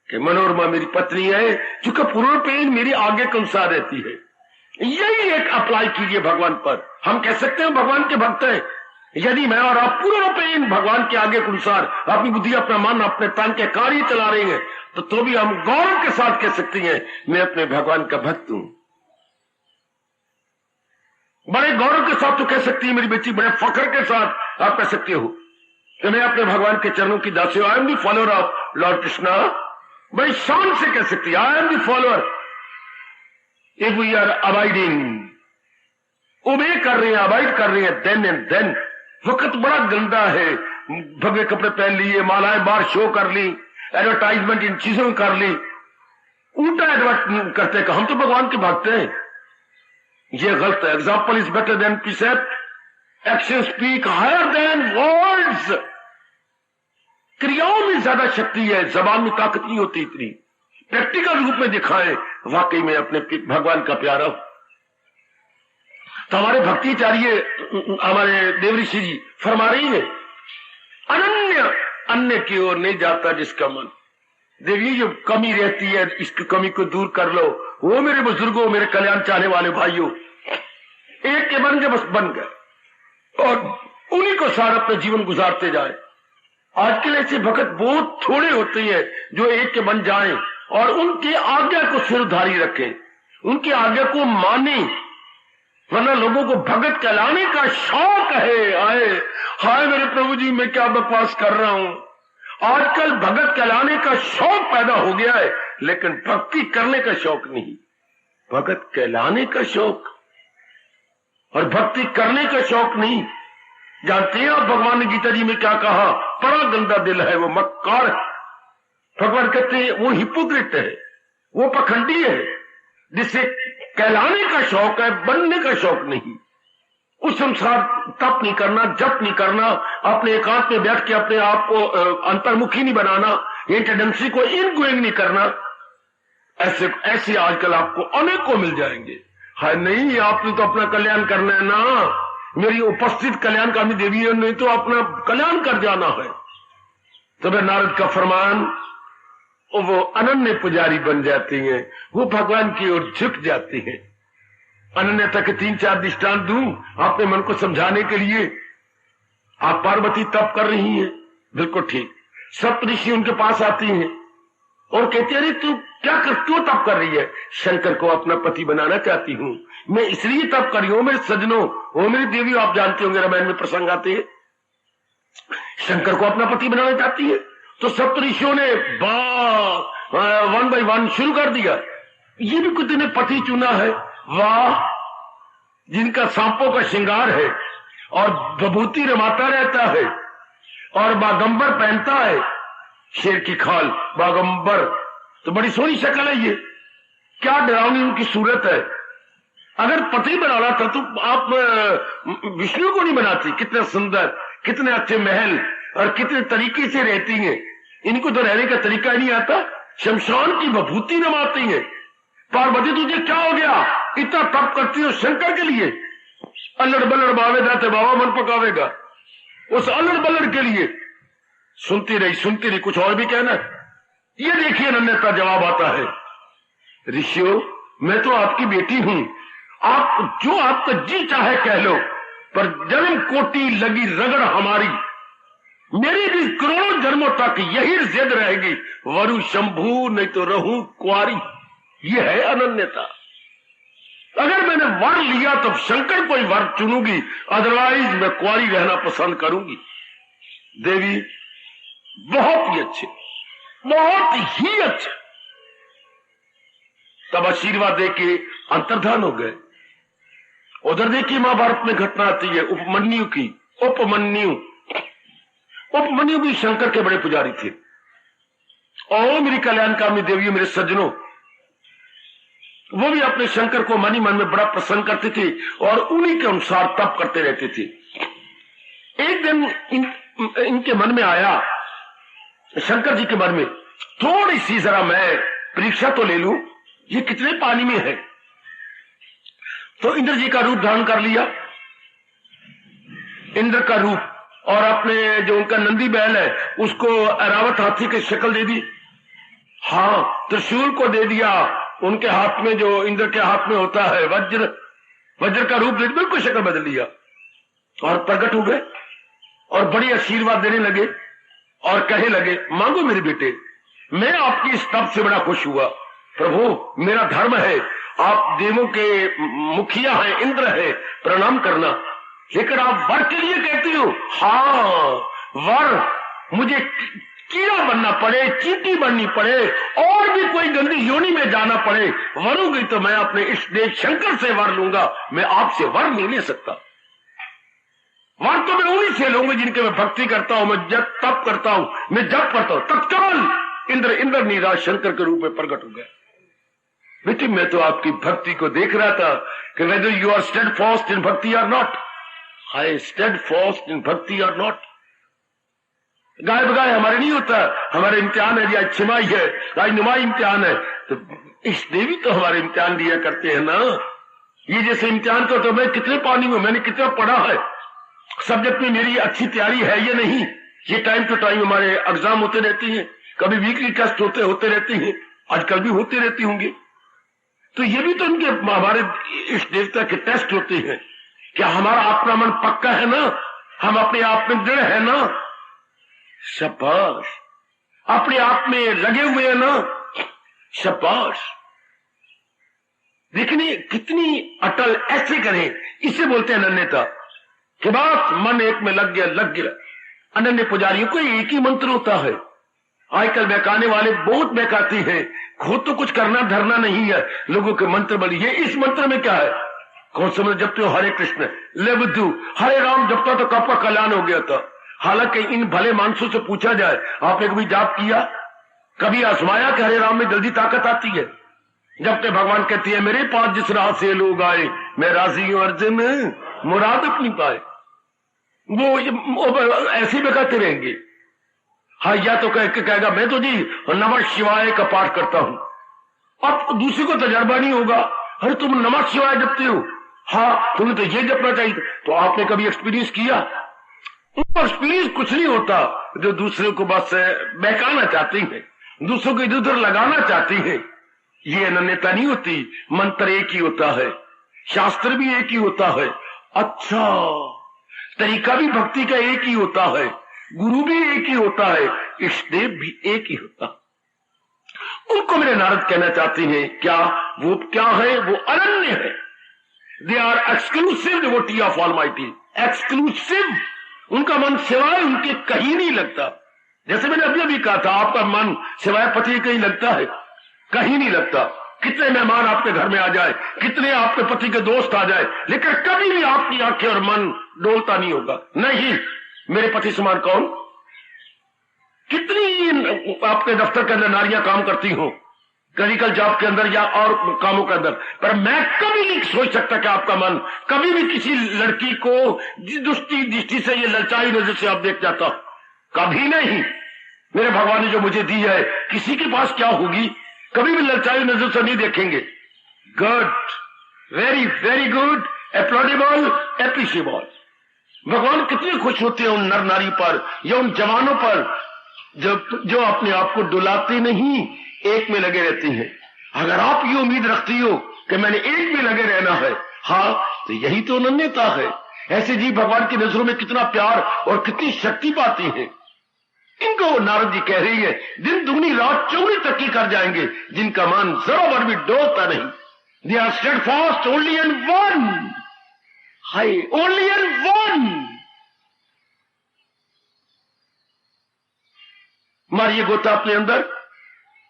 Speaker 2: कि मनोरमा मेरी पत्नी है, क्योंकि पूर्ण प्रेम मेरी आज्ञा के अनुसार रहती है। यही एक अप्लाई कीजिए भगवान पर। हम कह सकते हैं भगवान के भक्त हैं। यदि मैं और आप पूर्ण प्रेम भगवान के आज्ञा के अनुसार अपनी बुद्धि, अपना मन, अपने तन के कार्य चला रहे हैं, तो भी हम गौरव के साथ कह सकते हैं मैं अपने भगवान का भक्त हूं। बड़े गौरव के साथ तो कह सकती है मेरी बेटी, बड़े फख्र के साथ आप कह सकते हो कि मैं अपने भगवान के चरणों की दासी हूं। I am the follower of lord Krishna. बड़ी शान से कह सकती है, I am the follower. If we are abiding, obey कर रहे हैं, अबाइड कर रहे हैं, देन एंड देन। वक्त बड़ा गंदा है, भगवे कपड़े पहन लिए, मालाएं बाहर शो कर ली, एडवर्टाइजमेंट इन चीजों में कर ली, उल्टा एडवर्ट करते हैं हम तो भगवान के भक्त हैं। ये गलत है। Example is better than precept, action speak higher than words. क्रियाओं में ज्यादा शक्ति है, जबान में ताकत नहीं होती इतनी। प्रैक्टिकल रूप में दिखाएं वाकई में अपने भगवान का प्यारा। तो हमारे भक्तिचार्य हमारे देवऋषि जी फरमा रही है, अनन्य अन्य की ओर नहीं जाता जिसका मन। देवी, जो कमी रहती है इसकी कमी को दूर कर लो। वो मेरे बुजुर्गों, मेरे कल्याण चाहने वाले भाइयों, एक के बन गए, बस बन गए और उन्हीं को सारा अपना जीवन गुजारते जाए। आजकल ऐसे भक्त बहुत थोड़े होते हैं जो एक के बन जाएं और उनकी आज्ञा को सिरधारी रखें, उनकी आज्ञा को माने। वरना लोगों को भगत कहलाने का शौक है। आए हाय मेरे प्रभु जी, मैं क्या बकवास कर रहा हूं। आजकल भगत कहलाने का शौक पैदा हो गया है, लेकिन भक्ति करने का शौक नहीं। भगत कहलाने का शौक और भक्ति करने का शौक नहीं। जानते हैं आप भगवान ने गीता जी में क्या कहा? बड़ा गंदा दिल है, वो मक्कार है। भगवान कहते हैं वो हिपोक्रेट है, वो पखंडी है, जिसे कहलाने का शौक है, बनने का शौक नहीं। उस अनुसार तप नहीं करना, जप नहीं करना, अपने एकांत में बैठ के अपने आप को अंतर्मुखी नहीं बनाना, ये टेंडेंसी को इनगोइंग नहीं करना। ऐसे आजकल आपको अनेकों मिल जाएंगे। हाय नहीं, आपने तो अपना कल्याण करना है ना। मेरी उपस्थित कल्याणकामी देवी ने तो अपना कल्याण कर जाना है। तो फिर नारद का फरमान, वो अनन्य पुजारी बन जाते हैं, वो भगवान की ओर झुक जाते हैं। अनन्यता के 3-4 दृष्टांत दूं अपने मन को समझाने के लिए। आप पार्वती तप कर रही हैं, बिल्कुल ठीक। सप्तऋषि उनके पास आती हैं और कहते हैं, तू क्यों तप कर रही है? शंकर को अपना पति बनाना चाहती हूँ, मैं इसलिए तप कर रही हूँ। मेरे सजनों, वो मेरी देवी, आप जानते होंगे रामायण में प्रसंग आते हैं, शंकर को अपना पति बनाना चाहती है। तो सप्तऋषियों ने 1 by 1 शुरू कर दिया। ये भी कुछ ने पति चुना है, वाह, जिनका सांपों का श्रृंगार है और विभूति रमाता रहता है और बागंबर पहनता है, शेर की खाल बागंबर, तो बड़ी सोहनी शक्ल है। ये क्या डरावनी उनकी सूरत है। अगर पति बनाना था तो आप विष्णु को नहीं बनाती? कितने सुंदर, कितने अच्छे महल और कितने तरीके से रहती हैं। इनको तो रहने का तरीका ही नहीं आता। शमशान की विभूति रमाती है। पार्वती तुझे क्या हो गया, इतना तप करती हो शंकर के लिए? अल्लड़ बल्लड़ बावे जाते बाबा मन पकावेगा। उस अल्लड़ बल्लड़ के लिए सुनती रही, कुछ और भी कहना। ये देखिए अनन्यता जवाब आता है, ऋषियों मैं तो आपकी बेटी हूं, आप जो आपका जी चाहे कह लो, पर जन्म कोटि लगी रगड़ हमारी, मेरी भी करोड़ों जन्मों तक यही जिद रहेगी, वरु शंभू नहीं तो रहूं कुंवारी। ये है अनन्यता। अगर मैंने वर लिया तो शंकर को ही वर चुनूंगी, अदरवाइज मैं कुंवारी रहना पसंद करूंगी। देवी बहुत ही अच्छे, बहुत ही अच्छे। तब आशीर्वाद देके अंतर्धान हो गए। उधर देखिए महाभारत में घटना आती है उपमन्यु की। उपमन्यु भी शंकर के बड़े पुजारी थे। और मेरी कल्याणकामी देवी, मेरे सज्जनों, वो भी अपने शंकर को मन ही मन में बड़ा प्रसन्न करते थे और उन्हीं के अनुसार तप करते रहते थे। एक दिन इनके मन में आया, शंकर जी के मन में, थोड़ी सी जरा मैं परीक्षा तो ले लूं, ये कितने पानी में है। तो इंद्र जी का रूप धारण कर लिया, इंद्र का रूप, और अपने जो उनका नंदी बैल है उसको ऐरावत हाथी की शक्ल दे दी। हाँ, त्रिशूल को दे दिया उनके हाथ में, जो इंद्र के हाथ में होता है वज्र का रूप दे, बिल्कुल शक्ल बदल लिया और प्रकट हो गए और बड़ी आशीर्वाद देने लगे और कहने लगे, मांगो मेरे बेटे, मैं आपकी इस तप से बड़ा खुश हुआ। प्रभु मेरा धर्म है, आप देवों के मुखिया हैं, इंद्र है, प्रणाम करना, लेकिन आप वर के लिए कहती हो। हाँ, वर मुझे कीड़ा बनना पड़े, चींटी बननी पड़े और भी कोई गंदी योनि में जाना पड़े, वरूंगी तो मैं अपने इष्ट देव शंकर से वर लूंगा, मैं आपसे वर नहीं ले सकता। वर तो मैं उन्हीं से लूंगा जिनके मैं भक्ति करता हूं, मैं जब तप करता हूं, मैं जब करता हूं। तत्काल इंद्र नीरा शंकर के रूप में प्रकट हो गया। बेटी मैं तो आपकी भक्ति को देख रहा था कि वेदर यू आर स्टेडफास्ट इन भक्ति आर नॉट, आई स्टेडफास्ट इन भक्ति आर नॉट। गाय बगाए हमारे नहीं होता, हमारे इम्तिहान है, आज छिमाई है, आज नुमाई इम्तिहान है, तो इस देवी तो हमारे इम्तिहान दिया करते हैं ना। ये जैसे इम्तिहान को तो मैं कितने पानी में, मैंने कितना पढ़ा है, सब्जेक्ट में मेरी अच्छी तैयारी है या नहीं, ये टाइम टू टाइम हमारे एग्जाम होते रहते हैं, कभी वीकली टेस्ट होते रहते हैं, आजकल भी होते रहती होंगे। तो ये भी तो उनके हमारे इस देवता के टेस्ट होते हैं। क्या हमारा अपना मन पक्का है ना? हम अपने आप में दृढ़ है ना? शाबाश। अपने आप में लगे हुए हैं ना? शाबाश। देखिए कितनी अटल, ऐसे करें, इसे बोलते हैं अनन्यता के बाद मन एक में लग गया, लग गया। अनन्य पुजारियों को एक ही मंत्र होता है। आजकल बहकाने वाले बहुत बहकाते हैं, खुद तो कुछ करना धरना नहीं है, लोगों के मंत्र बड़ी है। इस मंत्र में क्या है? कौन सा मंत्र जपते हो? हरे कृष्ण, ले बुद्धू, हरे राम जपता तो कब का कल्याण हो गया था। हालांकि इन भले मानसों से पूछा जाए, आपने कभी जाप किया? कभी आजमाया कि हरे राम में जल्दी ताकत आती है? जब तक भगवान कहती है मेरे पास जिस राह से लोग आए मैं राजी हूं अर्जुन, मुराद अपनी पाए, वो ऐसे बहकाते रहेंगे। हाँ, या तो कहेगा मैं तो जी नमः शिवाय का पाठ करता हूं। अब दूसरे को तजर्बा नहीं होगा, अरे तुम नमः शिवाय जपते हो, हाँ तुम्हें तो ये जपना चाहिए। तो आपने कभी एक्सपीरियंस किया? एक्सपीरियंस कुछ नहीं होता। जो दूसरे को बस बहकाना चाहती है, दूसरों को इधर उधर लगाना चाहती है, ये अनन्यता नहीं होती। मंत्र एक ही होता है, शास्त्र भी एक ही होता है, अच्छा तरीका भी भक्ति का एक ही होता है, गुरु भी एक ही होता है, इष्टदेव भी एक ही होता है। उनको मेरे नारद कहना चाहते हैं क्या? वो क्या है? वो अनन्य है। They are exclusive devotee of almighty. Exclusive, उनका मन सिवाय उनके कहीं नहीं लगता। जैसे मैंने अभी अभी कहा था, आपका मन सिवाय पति कहीं लगता है? कहीं नहीं लगता। कितने मेहमान आपके घर में आ जाए, कितने आपके पति के दोस्त आ जाए, लेकिन कभी भी आपकी आंखें और मन डोलता नहीं होगा। नहीं, मेरे पति समान कौन? कितनी आपके दफ्तर के अंदर नारियां काम करती हो, क्लिनिकल जॉब के अंदर या और कामों के अंदर, पर मैं कभी नहीं सोच सकता कि आपका मन कभी भी किसी लड़की को दृष्टि से ये ललचाई नजर से आप देख जाता, कभी नहीं। मेरे भगवान ने जो मुझे दी है, किसी के पास क्या होगी, कभी भी ललचाई नजर से नहीं देखेंगे। Good, very very good, applaudable, appreciable. भगवान कितने खुश होते हैं उन नर नारी पर या उन जवानों पर जो अपने आप को डुलाते नहीं, एक में लगे रहती हैं। अगर आप ये उम्मीद रखती हो कि मैंने एक में लगे रहना है, हाँ, तो यही तो अनन्यता है। ऐसे जी भगवान की नजरों में कितना प्यार और कितनी शक्ति पाती हैं। इनको नारद जी कह रही है दिन दुगनी रात चौगुनी तरक्की कर जाएंगे, जिनका मन जरा भर भी डोलता नहीं। They are steadfast only in one, high only in one. मारिए गोता अपने अंदर,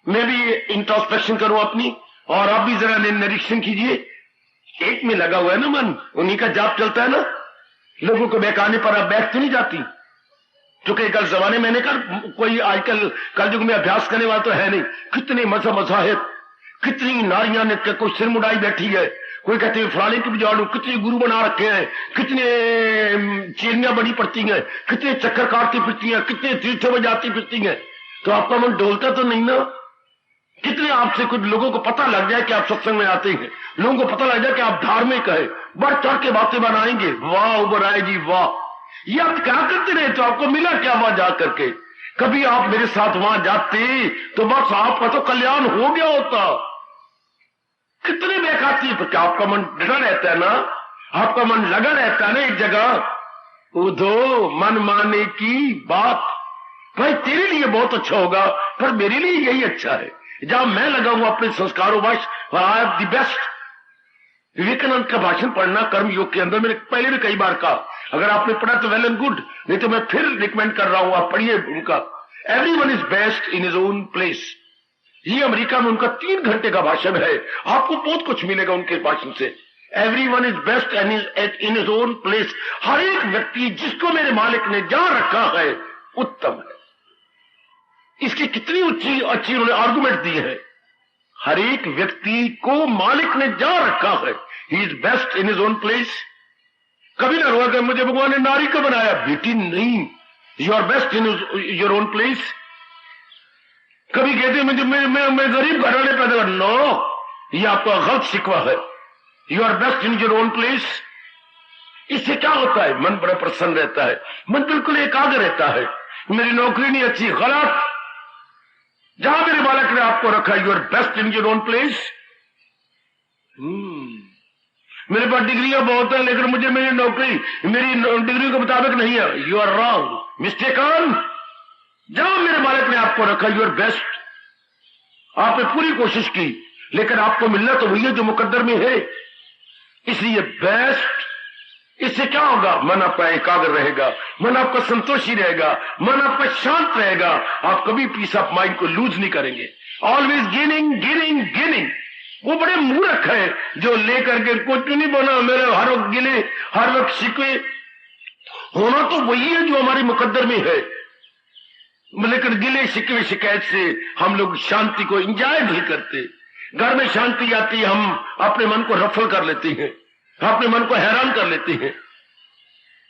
Speaker 2: मैं भी इंट्रोस्पेक्शन करूं अपनी, और आप भी जरा निरीक्षण कीजिए। एक में लगा हुआ है ना मन, उन्हीं का जाप चलता है ना। लोगों को बहकाने पर आप बैठ तो नहीं जाती, क्योंकि कल जमाने मैंने कहा कोई आजकल कल युग में अभ्यास करने वाला तो है नहीं। कितने मजाहिब, कितनी नारियां ने कोई सिर मुड़ाई बैठी है, कोई कहते हैं फलाने की बिजाड़, कितने गुरु बना रखे हैं, कितने चेरियां बड़ी पड़ती हैं, कितने चक्कर काटती फिरती हैं, कितने तीर्थों में जाती फिरती हैं, तो आपका मन डोलता तो नहीं ना। कितने आपसे कुछ लोगों को पता लग जाए कि आप सत्संग में आते हैं, लोगों को पता लग जाए कि आप धार्मिक है, बढ़ चढ़ के बातें बनाएंगे, वाह उबराय जी वाह। ये आप क्या करते रहे, तो आपको मिला क्या वहां जा करके? कभी आप मेरे साथ वहां जाते तो बस आपका तो कल्याण हो गया होता। कितने बहकाती है, तो आपका मन डरा रहता है ना, आपका मन लगा रहता है ना एक जगह। उधो मन माने की बात, भाई तेरे लिए बहुत अच्छा होगा, पर मेरे लिए यही अच्छा है। जहां मैं लगा हूं अपने संस्कारों वश, I am the best. Vivekananda का भाषण पढ़ना कर्म योग के अंदर, मैंने पहले भी कई बार कहा, अगर आपने पढ़ा तो वेल एंड गुड, नहीं तो मैं फिर रिकमेंड कर रहा हूं, आप पढ़िए उनका। Everyone is best in his own place. ये अमेरिका में उनका 3 घंटे का भाषण है, आपको बहुत कुछ मिलेगा उनके भाषण से। Everyone is best in his own place. हर एक व्यक्ति जिसको मेरे मालिक ने जहां रखा है उत्तम है। इसकी कितनी अच्छी उन्होंने आर्गुमेंट दी है। हर एक व्यक्ति को मालिक ने जहां रखा है, he is best in his own place. कभी ना हुआ कि मुझे भगवान ने नारी को बनाया, बेटी नहीं, you are best in your own place. कभी कहते मुझे मैं गरीब घराने पैदा कर, नो, ये आपका गलत शिकवा है। You are best in your own place. इससे क्या होता है? मन बड़ा प्रसन्न रहता है, मन बिल्कुल एकाग्र रहता है। मेरी नौकरी नहीं अच्छी, गलत, जहां मेरे मालिक ने आपको रखा, you are best in your own place. मेरे पास डिग्रियां बहुत है, लेकिन मुझे मेरी नौकरी मेरी डिग्री के मुताबिक नहीं है। You are wrong, mistake on. जहां मेरे मालिक ने आपको रखा, यू आर बेस्ट, आपने पूरी कोशिश की, लेकिन आपको मिलना तो वही है जो मुकद्दर में है, इसलिए बेस्ट। इससे क्या होगा? मन आपका एकाग्र रहेगा, मन आपका संतोषी रहेगा, मन आपका शांत रहेगा, आप कभी पीस ऑफ माइंड को लूज नहीं करेंगे। Always gaining gaining gaining. वो बड़े मूर्ख है जो लेकर के कुछ नहीं बना, मेरे हर वक्त गिले, हर वक्त शिकवे। होना तो वही है जो हमारे मुकद्दर में है, लेकिन गिले शिकवे शिकायत से हम लोग शांति को एंजॉय नहीं करते। घर में शांति आती है, हम अपने मन को रफल कर लेते हैं, अपने मन को हैरान कर लेते हैं।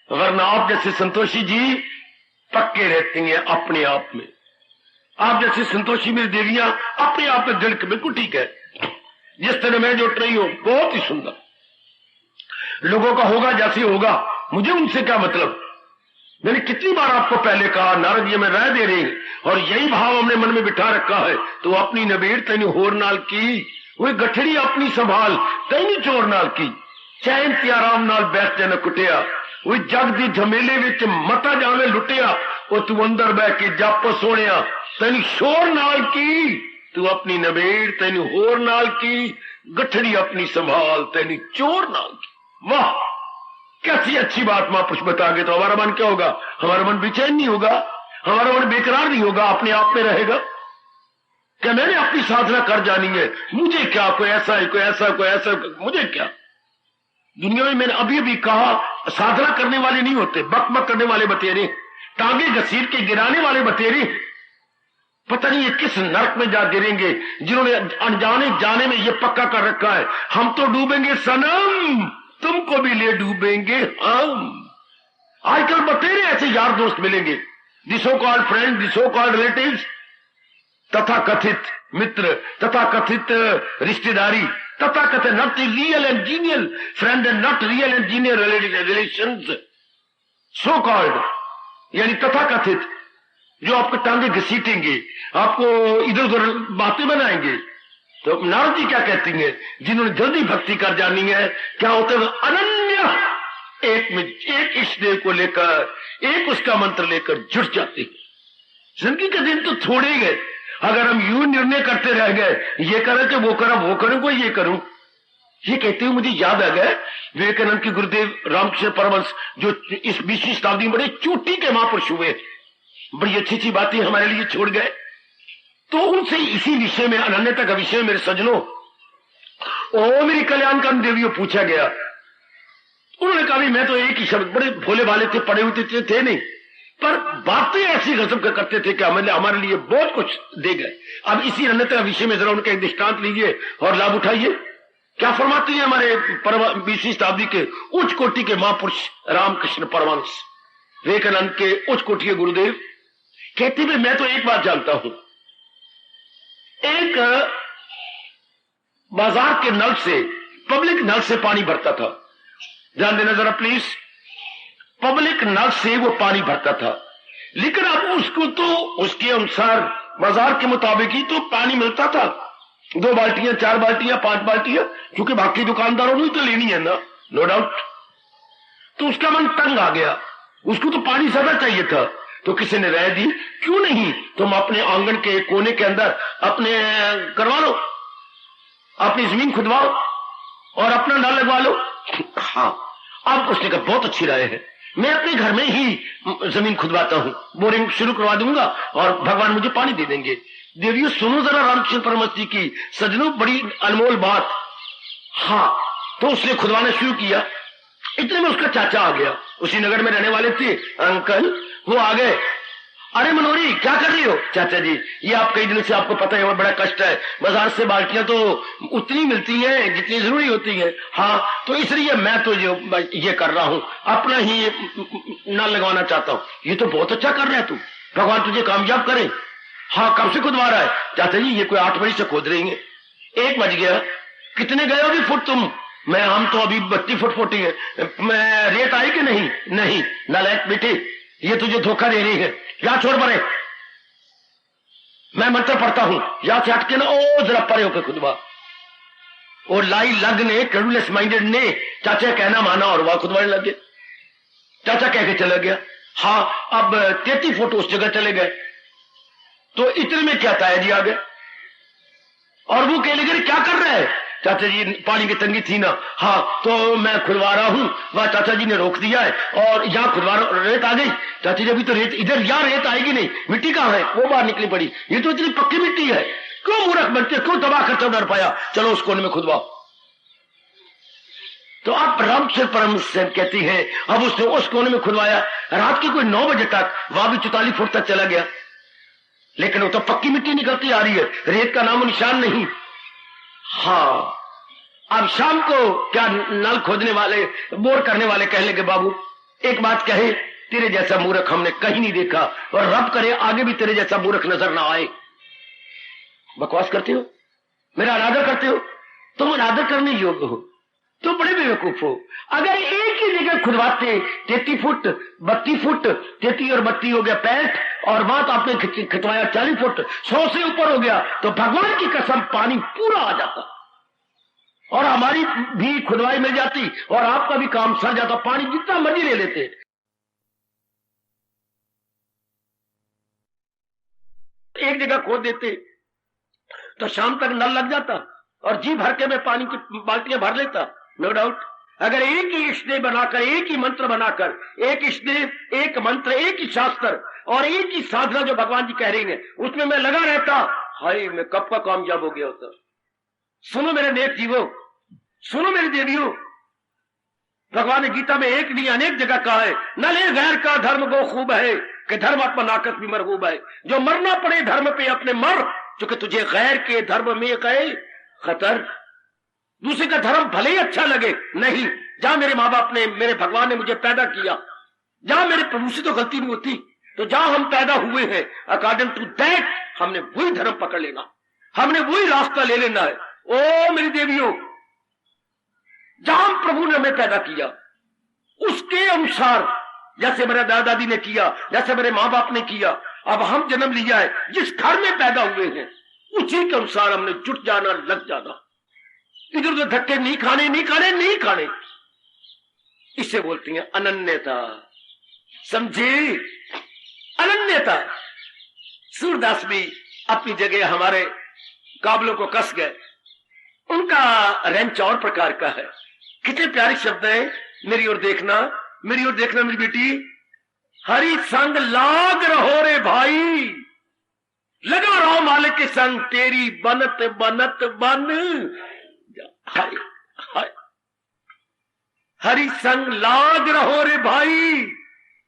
Speaker 2: वरना आप जैसे संतोषी जी पक्के रहती हैं अपने आप में। आप जैसे संतोषी मेरी देवियां अपने आप में दिल बिल्कुल ठीक है। जिस तरह मैं जो रही हूं बहुत ही सुंदर। लोगों का होगा जैसे होगा, मुझे उनसे क्या मतलब। मैंने कितनी बार आपको पहले कहा, नारद जी में राय दे रही और यही भाव हमने मन में बिठा रखा है। तो अपनी नबेड़ तैनी होर नाल की, वही गठड़ी अपनी संभाल तैनी चोर नाल की, चैन ते आराम नाल बैठ जाना कुटिया, वही जग दी झमेले विच मता जावे लुटिया, वो तू अंदर बह के जप सोनिया तैनी शोर नाल की, तू अपनी नबेड़ तैनी होर नाल की, गठड़ी अपनी संभाल तैनी चोर नाल की। वाह, कैसी अच्छी बात महापुरुष बता गए। तो हमारा मन क्या होगा? हमारा मन बेचैन नहीं होगा, हमारा मन बेकरार नहीं होगा, अपने आप में रहेगा। क्या मैंने अपनी साधना कर जानी है, मुझे क्या, कोई ऐसा है, कोई ऐसा, कोई ऐसा, मुझे क्या। दुनिया में मैंने अभी अभी कहा, साधना करने वाले नहीं होते, बकबक करने वाले बतेरे, टांगे घसीट के गिराने वाले बतेरे। पता नहीं ये किस नरक में जा गिरेंगे जिन्होंने अनजाने जाने में ये पक्का कर रखा है, हम तो डूबेंगे सनम, तुमको भी ले डूबेंगे हम। आजकल बतेरे ऐसे यार दोस्त मिलेंगे, दी सो कॉल्ड फ्रेंड, दी सो कॉल्ड रिलेटिव्स, तथा कथित मित्र, तथा कथित रिश्तेदारी, तथा कथित not real and genial friend and not real and genial relations. So called यानी तथा कथित, जो आपको टांगे घसीटेंगे, आपको इधर उधर बातें बनाएंगे। तो नारद जी क्या कहती हैं, जिन्होंने जल्दी भक्ति कर जानी है, क्या होता है? अनन्य एक में एक इष्ट देव को लेकर, एक उसका मंत्र लेकर जुट जाते हैं। जिंदगी के दिन तो थोड़े ही गए, अगर हम यूं निर्णय करते रह गए, ये करें कि वो करें, वो करूं कोई ये करूं। ये कहते हुए मुझे याद आ गया विवेकानंद के गुरुदेव रामकृष्ण परमहंस, जो इस 20वीं शताब्दी में बड़े चोटी के महापुरुष हुए, बड़ी अच्छी अच्छी बातें हमारे लिए छोड़ गए। तो उनसे इसी विषय में, अनन्यता का विषय, मेरे सज्जनों, ओ मेरी कल्याणकांड देवियों, पूछा गया। उन्होंने कहा मैं तो एक ही शब्द, बड़े भोले भाले थे, पढ़े हुए थे नहीं, पर बातें ऐसी गजब करते थे कि हमारे लिए बहुत कुछ दे गए। अब इसी अनन्यता विषय में जरा उनका एक दृष्टांत लीजिए और लाभ उठाइए। क्या फरमाते हैं हमारे 20वीं शताब्दी के उच्च कोटि के महापुरुष रामकृष्ण परमहंस, विवेकानंद के उच्च कोटि के गुरुदेव, कहते हुए मैं तो एक बात जानता हूं, एक बाजार के नल से, पब्लिक नल से पानी भरता था। ध्यान देना जरा प्लीज, पब्लिक नल से वो पानी भरता था, लेकिन अब उसको तो उसके अनुसार बाजार के मुताबिक ही तो पानी मिलता था, 2 बाल्टियां, 4 बाल्टियां, 5 बाल्टियां, क्योंकि बाकी दुकानदारों ने तो लेनी है ना, नो डाउट। तो उसका मन तंग आ गया, उसको तो पानी ज्यादा चाहिए था। तो किसी ने राय दी, क्यों नहीं तुम अपने आंगन के कोने के अंदर अपने करवा लो, अपनी जमीन खुदवाओ और अपना नल लगवा लो। हाँ, अब उसने कहा बहुत अच्छी राय है, मैं अपने घर में ही जमीन खुदवाता हूं, बोरिंग शुरू करवा दूंगा और भगवान मुझे पानी दे देंगे। देवियों सुनो जरा रामकृष्ण परमहंस जी की, सजनों बड़ी अनमोल बात। हाँ, तो उसने खुदवाना शुरू किया। इतने में उसका चाचा आ गया, उसी नगर में रहने वाले थे अंकल, वो आ गए। अरे मनोरी क्या कर रही हो? चाचा जी ये आप कई दिनों से, आपको पता है बड़ा कष्ट है, बाजार से बाल्टियां तो उतनी मिलती हैं जितनी जरूरी होती है। हाँ, तो इसलिए मैं तो ये कर रहा हूं, अपना ही नल लगवाना चाहता हूं। ये तो बहुत अच्छा कर रहा है तू, भगवान तुझे कामयाब करे। हाँ, कब से खुदवा रहा है? चाचा जी ये कोई 8 बजे से खोद रही है, 1 बज गया। कितने गए होगी फुट तुम? हम तो अभी 32 फुट फुटी है। मैं रेत आई कि नहीं? नहीं। नालायक बेटे, ये तुझे धोखा दे रही है, या छोड़ परे, मैं मंत्र पढ़ता हूं, या से हटके ना, ओ जरा परे होकर खुदवा।
Speaker 3: और लाई लग ने क्रेडुलस माइंडेड ने चाचा कहना माना और वहां खुदवाने लग गया। चाचा कह के चला गया। हाँ, अब 33 फुट उस जगह चले गए तो इतने में क्या ताया जी आ गए और वो कह लगे क्या कर रहा है? चाचा जी पानी की तंगी थी ना। हाँ, तो मैं खुदवा रहा हूं। वह चाचा जी ने रोक दिया है और यहाँ खुदवा रेत आ गई। चाचा जी अभी तो रेत इधर, यहाँ रेत आएगी नहीं, मिट्टी कहाँ है? वो बाहर निकली पड़ी। ये तो इतनी पक्की मिट्टी है, क्यों मूर्ख बनते, क्यों दबा कर चौधर पाया? चलो उस कोने में खुदवाओ। तो अब रब से परम से कहती है, अब उसने उस कोने में खुदवाया। रात की कोई 9 बजे तक वहां भी 44 फुट तक चला गया, लेकिन वो तो पक्की मिट्टी निकलती आ रही है, रेत का नामो निशान नहीं। हाँ, अब शाम को क्या नल खोदने वाले, बोर करने वाले कह लगे, बाबू एक बात कहे, तेरे जैसा मूर्ख हमने कहीं नहीं देखा और रब करे आगे भी तेरे जैसा मूर्ख नजर ना आए। बकवास करते हो, मेरा अनादर करते हो, तुम अनादर करने योग्य हो, तो बड़े बेवकूफ हो। अगर एक ही जगह खुदवाते 33 फुट 32 फुट, 33 और 32 हो गया 65, और वहां तो आपने खिंचवाया 40 फुट, 100 से ऊपर हो गया, तो भगवान की कसम पानी पूरा आ जाता और हमारी भी खुदवाई मिल जाती और आपका भी काम सर जाता। पानी जितना मर्जी ले लेते। एक जगह खोद देते तो शाम तक नल लग जाता और जी भर के मैं पानी की बाल्टियां भर लेता, नो डाउट। अगर एक ही इष्टदेव बनाकर, एक ही मंत्र बनाकर, एक इष्टदेव, एक मंत्र, एक ही शास्त्र और एक ही साधना जो भगवान जी कह रही है, उसमें मैं लगा रहता, हाय मैं कब का कामयाब हो गया होता। सुनो मेरे नेक जीवो, सुनो मेरी देवियों, भगवान ने गीता में एक नहीं अनेक जगह कहा है, न ले गैर का धर्म गो खूब है कि धर्म आत्मा नाकस भी मरगूब है। जो मरना पड़े धर्म पे अपने मर, क्योंकि तुझे गैर के धर्म में गए खतर। दूसरे का धर्म भले ही अच्छा लगे, नहीं, जहां मेरे माँ बाप ने, मेरे भगवान ने मुझे पैदा किया, जहां मेरे प्रभु से तो गलती नहीं होती, तो जहां हम पैदा हुए हैं अकॉर्डिंग टू दैट हमने वही धर्म पकड़ लेना, हमने वही रास्ता ले लेना है। ओ मेरी देवियों, जहां प्रभु ने हमें पैदा किया उसके अनुसार, जैसे मेरे दादा दादी ने किया, जैसे मेरे माँ बाप ने किया, अब हम जन्म लिया है, जिस घर में पैदा हुए हैं उसी के अनुसार हमने जुट जाना, लग जाना। इधर उधर धक्के नहीं खाने, नहीं खाने, नहीं खाने। इसे बोलती हैं अनन्यता। समझे? अनन्यता। सूरदास भी अपनी जगह हमारे काबलों को कस गए। उनका रेंच और प्रकार का है। कितने प्यारे शब्द हैं। मेरी ओर देखना, मेरी ओर देखना मेरी बेटी। हरि संग लाग रहो रे भाई, लगा रहो मालिक के संग, तेरी बनत बनत बन। हाय हाय, हरि संग लाग रहो रे भाई,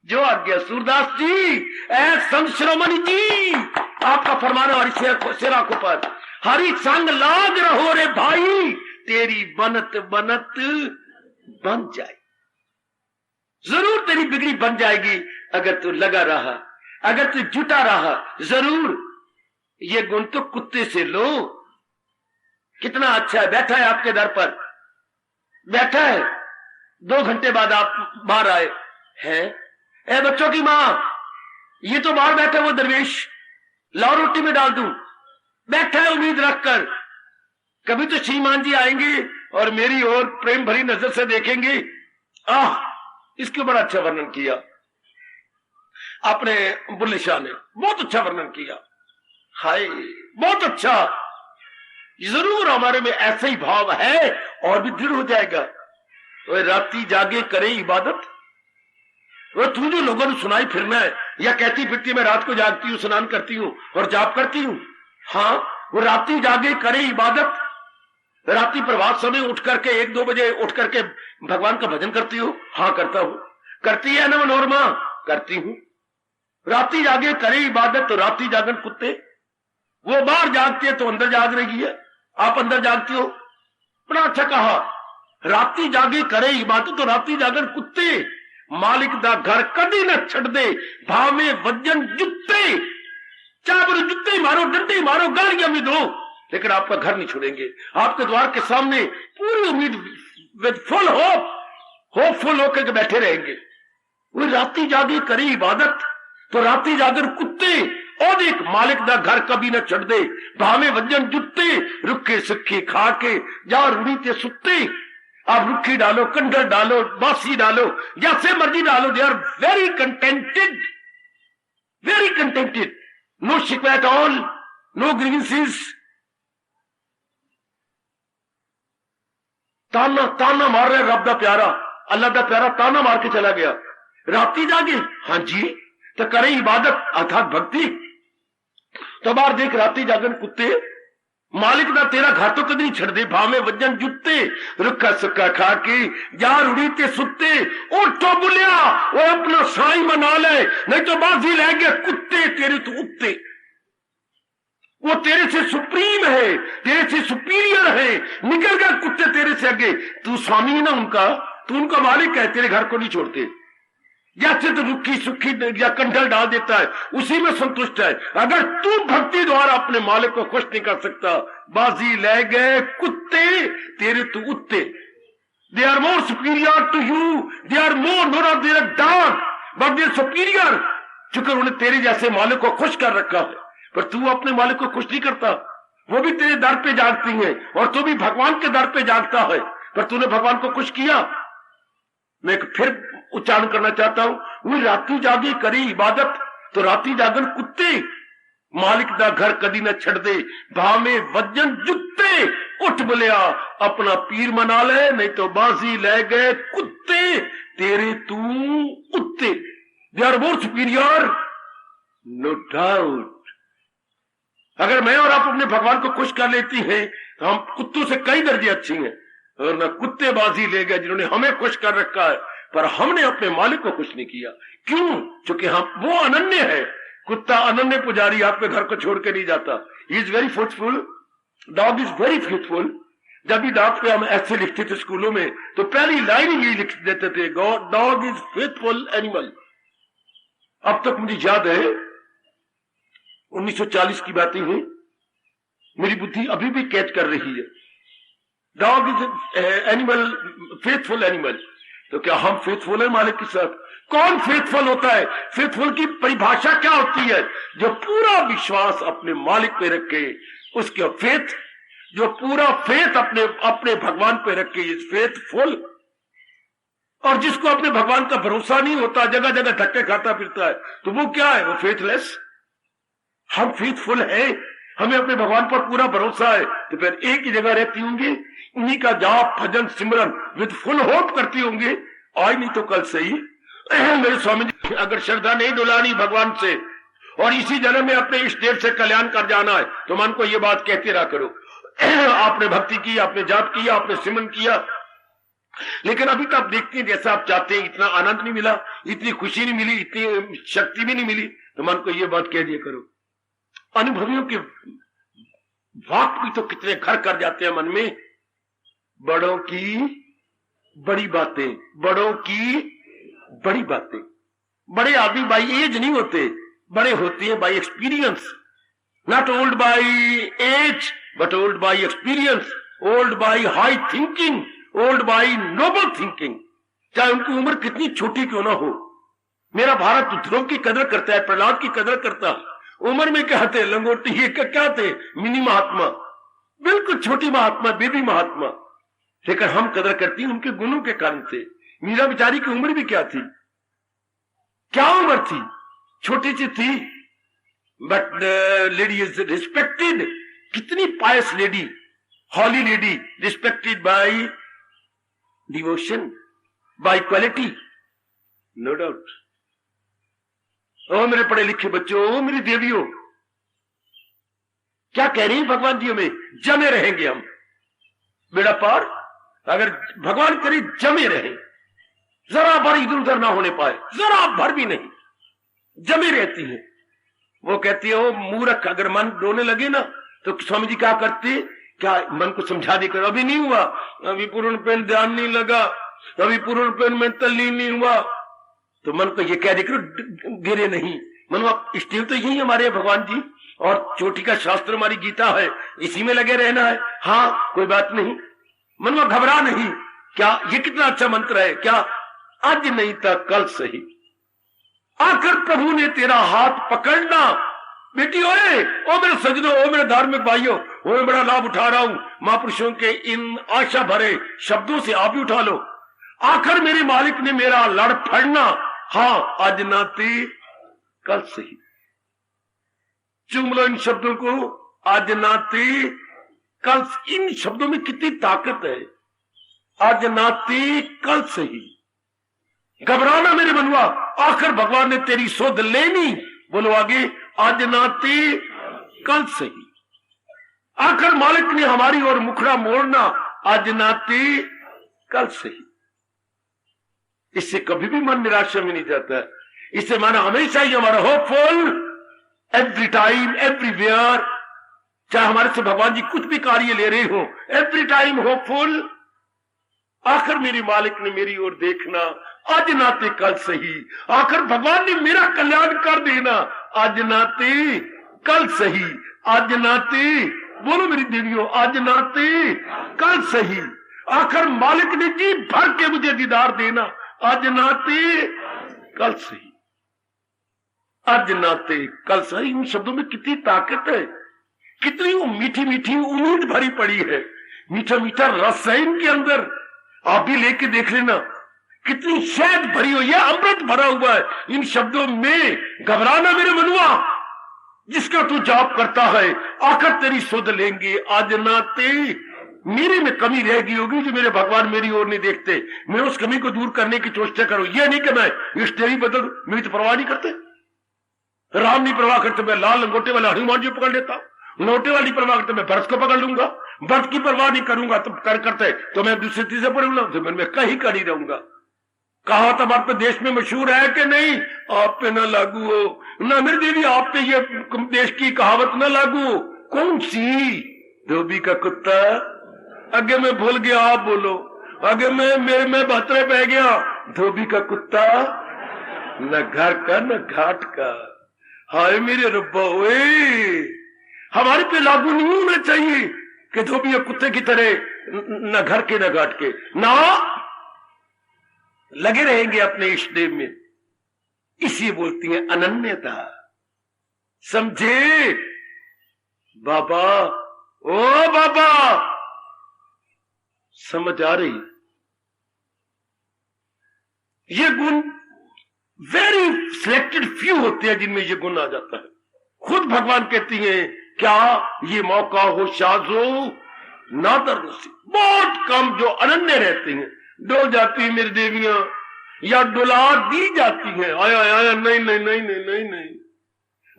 Speaker 3: जो आज्ञा सूरदास जी, ऐ संत शिरोमणि जी, आपका फरमाना हमारी सिरा को पर, हरि संग लाग रहो रे भाई, तेरी बनत बनत बन जाए। जरूर तेरी बिगड़ी बन जाएगी अगर तू लगा रहा, अगर तू जुटा रहा। जरूर ये गुण तो कुत्ते से लो। कितना अच्छा है, बैठा है आपके दर पर, बैठा है, 2 घंटे बाद आप बाहर आए हैं। ए बच्चों की मां, ये तो बाहर बैठा वो दरवेश, लाओ रोटी में डाल दूं। बैठा है उम्मीद रखकर, कभी तो श्रीमान जी आएंगे और मेरी ओर प्रेम भरी नजर से देखेंगे। इसके बड़ा अच्छा वर्णन किया अपने बुल्ले शाह ने, बहुत अच्छा वर्णन किया। हाय, बहुत अच्छा। जरूर हमारे में ऐसा ही भाव है और भी दृढ़ हो जाएगा। तो राती जागे करे इबादत, वो तू जो लोगों ने सुनाई फिरना है या कहती फिरती मैं रात को जागती हूँ, स्नान करती हूँ और जाप करती हूँ। हाँ, वो राती जागे करे इबादत, रात्रि प्रभात समय उठ करके 1-2 बजे उठ करके भगवान का भजन करती हो? हाँ करता हूं। करती है ना मनोरमा? करती हूं। रात्रि जागे करे इबादत, तो रात्रि जागन कुत्ते, वो बाहर जागती है तो अंदर जाग रही है, आप अंदर जागती हो। बड़ा अच्छा कहा, रात्रि जागे करे इबादत, तो रात्रि जागन कुत्ते, मालिक दा घर कदी न छड़ दे, भावे वजन जुत्ते, चाहे बोलो जुत्ते मारो, डंडे मारो, गालियां भी दो, लेकिन आपका घर नहीं छोड़ेंगे। आपके द्वार के सामने पूरी उम्मीद विद फुल होपफुल होकर बैठे रहेंगे। वो रात्रि जागे करे इबादत, तो रात्रि जागर कुत्ते,
Speaker 2: ओदिक मालिक दा घर कभी न छड़ दे, भावे वजन जुत्ते, रुखे सुखे खा के जा रूढ़ी ते सुत्ते। आप रुखी डालो, कंडर डालो, बासी डालो, जैसे मर्जी डालो, they are very contented, very contented, no शिकवा ऑल, नो ग्रीवेंसेस। ताना ताना मार रहे रब दा प्यारा, अल्लाह दा प्यारा ताना मार के चला गया। राती जागे, हाँ जी, तो करे इबादत अर्थात भक्ति। तो बाहर देख राती जागन कुत्ते, मालिक दा तेरा घर तो कदी नहीं छड़ दे, भावे वजन जुत्ते, रुखा सुखा खा के जा रूढ़ी ते सुत्ते। उठो बुलिया, वो अपना साई मना ले, नहीं तो बाजी ले गया कुत्ते तेरे तो उत्ते। वो तेरे से सुप्रीम है, तेरे से सुपीरियर है, निकल गया कुत्ते तेरे से आगे। तू स्वामी है ना उनका, तू उनका मालिक है, तेरे घर को नहीं छोड़ते। जैसे तो रुखी सुखी या कंडल डाल देता है, उसी में संतुष्ट है। अगर तू भक्ति द्वारा अपने मालिक को खुश नहीं कर सकता, बाजी ले गए कुत्ते तेरे तो उत्ते। They are more superior to you, they are more not of their dog but they are superior, चूंकि उन्होंने तेरे जैसे मालिक को खुश कर रखा है। पर तू अपने मालिक को खुश नहीं करता, वो भी तेरे दर पे जागती है और तू भी भगवान के दर पे जागता है, पर तूने भगवान को खुश किया। मैं फिर उच्चारण करना चाहता हूं, वो राती जागे करी इबादत, तो राती जागन कुत्ते मालिक दा घर कदी न छड़ दे, भावे वजन जुत्ते। उठ बोलिया अपना पीर मना ले, नहीं तो बाजी ले गए कुत्ते तेरे तू उत्ते। They are more superior, no doubt. अगर मैं और आप अपने भगवान को खुश कर लेती हैं तो हम कुत्तों से कई दर्जे अच्छी हैं, और न कुत्ते बाजी ले गए जिन्होंने हमें खुश कर रखा है, पर हमने अपने मालिक को खुश नहीं किया। क्यों? क्योंकि हम वो अनन्य है। कुत्ता अनन्य पुजारी आपके घर को छोड़ के नहीं जाता। He is very faithful, dog is very faithful. जब भी डॉग पे हम ऐसे लिखते थे स्कूलों में, तो पहली लाइन ही लिख देते थे, डॉग इज फेथफुल एनिमल। अब तक मुझे याद है 1940 की बातें हैं, मेरी बुद्धि अभी भी कैच कर रही है। Dog is animal, faithful animal. तो क्या हम फेथफुल है मालिक के साथ? कौन फेथफुल होता है? फेथफुल की परिभाषा क्या होती है? जो पूरा विश्वास अपने मालिक पे रखे, उसका फेथ, जो पूरा फेथ अपने भगवान पे रखे, इज फेथफुल। और जिसको अपने भगवान का भरोसा नहीं होता, जगह जगह धक्के खाता फिरता है, तो वो क्या है? वो फेथलेस। हम फेथफुल है, हमें अपने भगवान पर पूरा भरोसा है, तो फिर एक ही जगह रहती होंगी, उन्हीं का जाप भजन सिमरन विद फुल होप करती होंगी। आज नहीं तो कल सही। मेरे स्वामी जी, अगर श्रद्धा नहीं डुलानी भगवान से और इसी जन्म में अपने इष्ट देव से कल्याण कर जाना है, तो मन को ये बात कहते रहा करो। आपने भक्ति की, आपने जाप किया, आपने सिमरन किया, लेकिन अभी तो आप देखते हैं जैसा आप चाहते हैं, इतना आनंद नहीं मिला, इतनी खुशी नहीं मिली, इतनी शक्ति भी नहीं मिली, तो मन को ये बात कह दिया करो। अनुभवियों के वाक भी तो कितने घर कर जाते हैं मन में। बड़ों की बड़ी बातें, बड़ों की बड़ी बातें। बड़े आदमी बाई एज नहीं होते, बड़े होते हैं by experience. Not old by age but old by experience, old by high thinking, old by noble thinking. चाहे उनकी उम्र कितनी छोटी क्यों ना हो। मेरा भारत ध्रुव की कदर करता है, प्रहलाद की कदर करता है। उम्र में क्या थे? लंगोटी ये क्या थे? मिनी महात्मा, बिल्कुल छोटी महात्मा, बेबी महात्मा। लेकिन हम कदर करती हैं उनके गुणों के कारण से। मीरा बेचारी की उम्र भी क्या थी? क्या उम्र थी? छोटी सी थी, बट लेडी इज रिस्पेक्टेड। कितनी pious lady, holy lady, respected by devotion, by quality, no doubt. ओ मेरे पढ़े लिखे बच्चों, ओ मेरी देवियों, क्या कह रही है भगवान जी? हमें जमे रहेंगे हम, बेड़ा पार। अगर भगवान करे जमे रहे, जरा भर इधर उधर ना होने पाए, जरा भर भी नहीं, जमे रहती है। वो कहती है, ओ मूर्ख, अगर मन रोने लगे ना, तो स्वामी जी क्या करते? क्या मन को समझा देकर, अभी नहीं हुआ, अभी पूर्ण पेन ध्यान नहीं लगा, अभी पूर्ण पेन में तल्लीन नहीं हुआ, तो मन को ये कह देकर गिरे नहीं। मनवा स्टील तो यही हमारे भगवान जी, और चोटी का शास्त्र हमारी गीता है, इसी में लगे रहना है। हाँ, कोई बात नहीं, मनवा घबरा नहीं। क्या ये कितना अच्छा मंत्र है? क्या आज नहीं था कल सही, आकर प्रभु ने तेरा हाथ पकड़ना, बेटी ओए, ओ मेरे सजनों, ओ मेरे धार्मिक भाइयों, ओ मैं बड़ा लाभ उठा रहा हूं महापुरुषों के इन आशा भरे शब्दों से, आप भी उठा लो। आखिर मेरे मालिक ने मेरा लड़ फड़ना, हाँ आज नाती कल सही। चूम लो इन शब्दों को, आज नाती कल। इन शब्दों में कितनी ताकत है। आज नाती कल सही, घबराना मेरे मनवा, आखिर भगवान ने तेरी सुध लेनी। बोलो आगे, आज नाती कल सही। आखिर मालिक ने हमारी ओर मुखड़ा मोड़ना, आज नाती कल सही। इससे कभी भी मन निराशा में नहीं जाता। इससे माना हमेशा ही हमारा होपफुल, एवरी टाइम एवरीवेयर। चाहे हमारे से भगवान जी कुछ भी कार्य ले रहे हो, एवरी टाइम होपफुल। आखिर मेरे मालिक ने मेरी ओर देखना, आज नाते कल सही। आखिर भगवान ने मेरा कल्याण कर देना, आज नाते कल सही। आज नाते, बोलो मेरी देवियों, आज नाते कल सही। आखिर मालिक ने जी भर के मुझे दीदार देना, आज नाते कल सही। आज नाते कल सही। इन शब्दों में कितनी ताकत है, कितनी वो मीठी मीठी उम्मीद भरी पड़ी है, मीठा मीठा रस है इनके अंदर। आप भी लेके देख लेना, कितनी शहद भरी हो, यह अमृत भरा हुआ है इन शब्दों में। घबराना मेरे मनुआ, जिसका तू जाप करता है आकर तेरी सुध लेंगे। आज नाते मेरे में कमी रह गई होगी जो मेरे भगवान मेरी ओर नहीं देखते, मैं उस कमी को दूर करने की चेष्टा करूं। यह नहीं कि मैं इष्टेरी बदल, मेरी तो परवाह नहीं करते। राम नहीं परवाह करते, मैं लाल लंगोटे वाला हनुमान जी पकड़ लेता। लौटे वाली परवाह करते, मैं भरत को पकड़ लूंगा। भरत की परवाह नहीं करूंगा तो करते तो मैं दूसरे तीसरे पढ़ूंगा, तो मैं कहीं का नहीं रहूंगा। कहा था हमारे देश में मशहूर है कि नहीं, आप पे ना लागू हो ना मेरी देवी, आप पे ये देश की कहावत ना लागू हो। कौन सी? धोबी का कुत्ता। आगे मैं भूल गया, आप बोलो। आगे मैं बहतरे पै गया। धोबी का कुत्ता, न घर का न घाट का। हाय मेरे रब्बा, ओए हमारे पे लागू नहीं होना चाहिए कि धोबी या कुत्ते की तरह न घर के न घाट के, ना लगे रहेंगे अपने इष्टदेव में। इसी बोलती है अनन्यता। समझे बाबा? ओ बाबा, समझ आ रही? ये गुण वेरी सिलेक्टेड फ्यू होते हैं जिनमें ये गुण आ जाता है। खुद भगवान कहती हैं, क्या ये मौका हो शाजो नादर से, बहुत कम जो अनन्य रहते हैं। डोल जाती है मेरी देवियां, या डुला दी जाती हैं। आया आया, नहीं नहीं नहीं नहीं नहीं नहीं,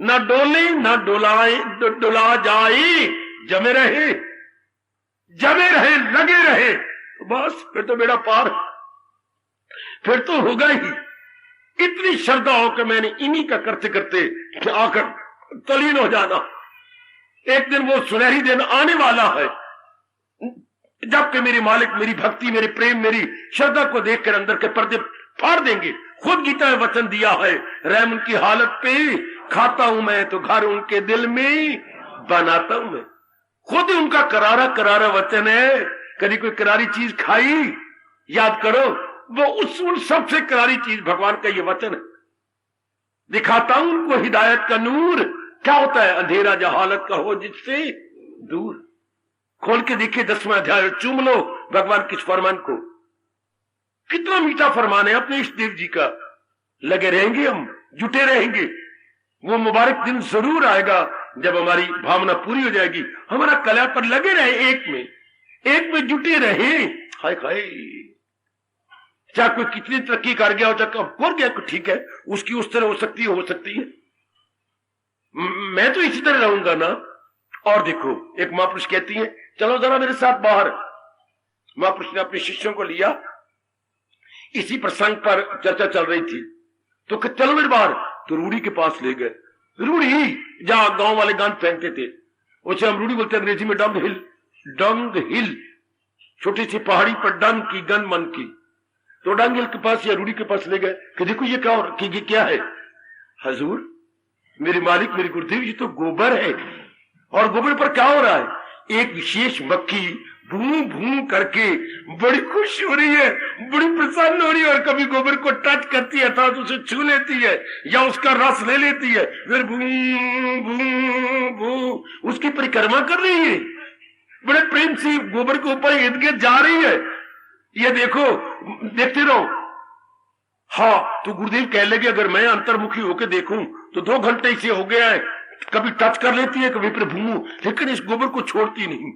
Speaker 2: ना डोले ना डुलाए, डुला जाए, जमे रहे लगे रहे, तो बस फिर तो बेड़ा पार, फिर तो होगा ही। इतनी श्रद्धा हो कि मैंने इन्हीं का करते करते आकर तलीन हो जाना। एक दिन वो सुनहरी दिन आने वाला है जबकि मेरे मालिक मेरी भक्ति, मेरे प्रेम, मेरी श्रद्धा को देखकर अंदर के पर्दे फाड़ देंगे। खुद गीता में वचन दिया है, रहम उनकी हालत पे खाता हूं मैं, तो घर उनके दिल में बनाता हूं मैं। खुद ही उनका करारा करारा वचन है। कभी कोई करारी चीज खाई? याद करो, वो उन सबसे करारी चीज भगवान का ये वचन है। दिखाता हूं उनको हिदायत का नूर। क्या होता है? अंधेरा जहालत का हो जिससे दूर। खोल के देखिए 10वां अध्याय, चूम लो भगवान किस फरमान को। कितना मीठा फरमान है अपने इष्ट देव जी का। लगे रहेंगे, हम जुटे रहेंगे। वो मुबारक दिन जरूर आएगा जब हमारी भावना पूरी हो जाएगी। हमारा कल्याण पर लगे रहे, एक में जुटे रहे। हाय हाय, चाहे कोई कितनी तरक्की कर गया हो, चाहे कर गया, ठीक है, उसकी उस तरह हो सकती है। मैं तो इसी तरह रहूंगा ना। और देखो, एक महापुरुष कहती है, चलो जरा मेरे साथ बाहर। महापुरुष ने अपने शिष्यों को लिया, इसी प्रसंग पर चर्चा चल रही थी, तो चलो मेरे बाहर। तो रूढ़ी के पास ले गए। रूढ़ी जहां गांव वाले गान पहनते थे, उसे हम रूढ़ी बोलते हैं अंग्रेजी में, डंग हिल, छोटी सी पहाड़ी पर डंग की गन मन की। तो डंग हिल के पास या रूढ़ी के पास ले गए कि देखो ये क्या है। हजूर, मेरे मालिक मेरे गुरुदेव, ये तो गोबर है। और गोबर पर क्या हो रहा है? एक विशेष मक्खी भू भू करके बड़ी खुश हो रही है, बड़ी प्रसन्न हो रही है, और कभी गोबर को टच करती है अर्थात उसे छू लेती है या उसका रस ले लेती है, फिर भू भू भू उसकी परिक्रमा कर रही है, बड़े प्रेम से गोबर के ऊपर इर्द गिर्द जा रही है। ये देखो, देखते रहो। हाँ, तो गुरुदेव कह लगे अगर मैं अंतर्मुखी होकर देखूं तो 2 घंटे इसे हो गया है, कभी टच कर लेती है कभी फिर भूमू, लेकिन इस गोबर को छोड़ती नहीं,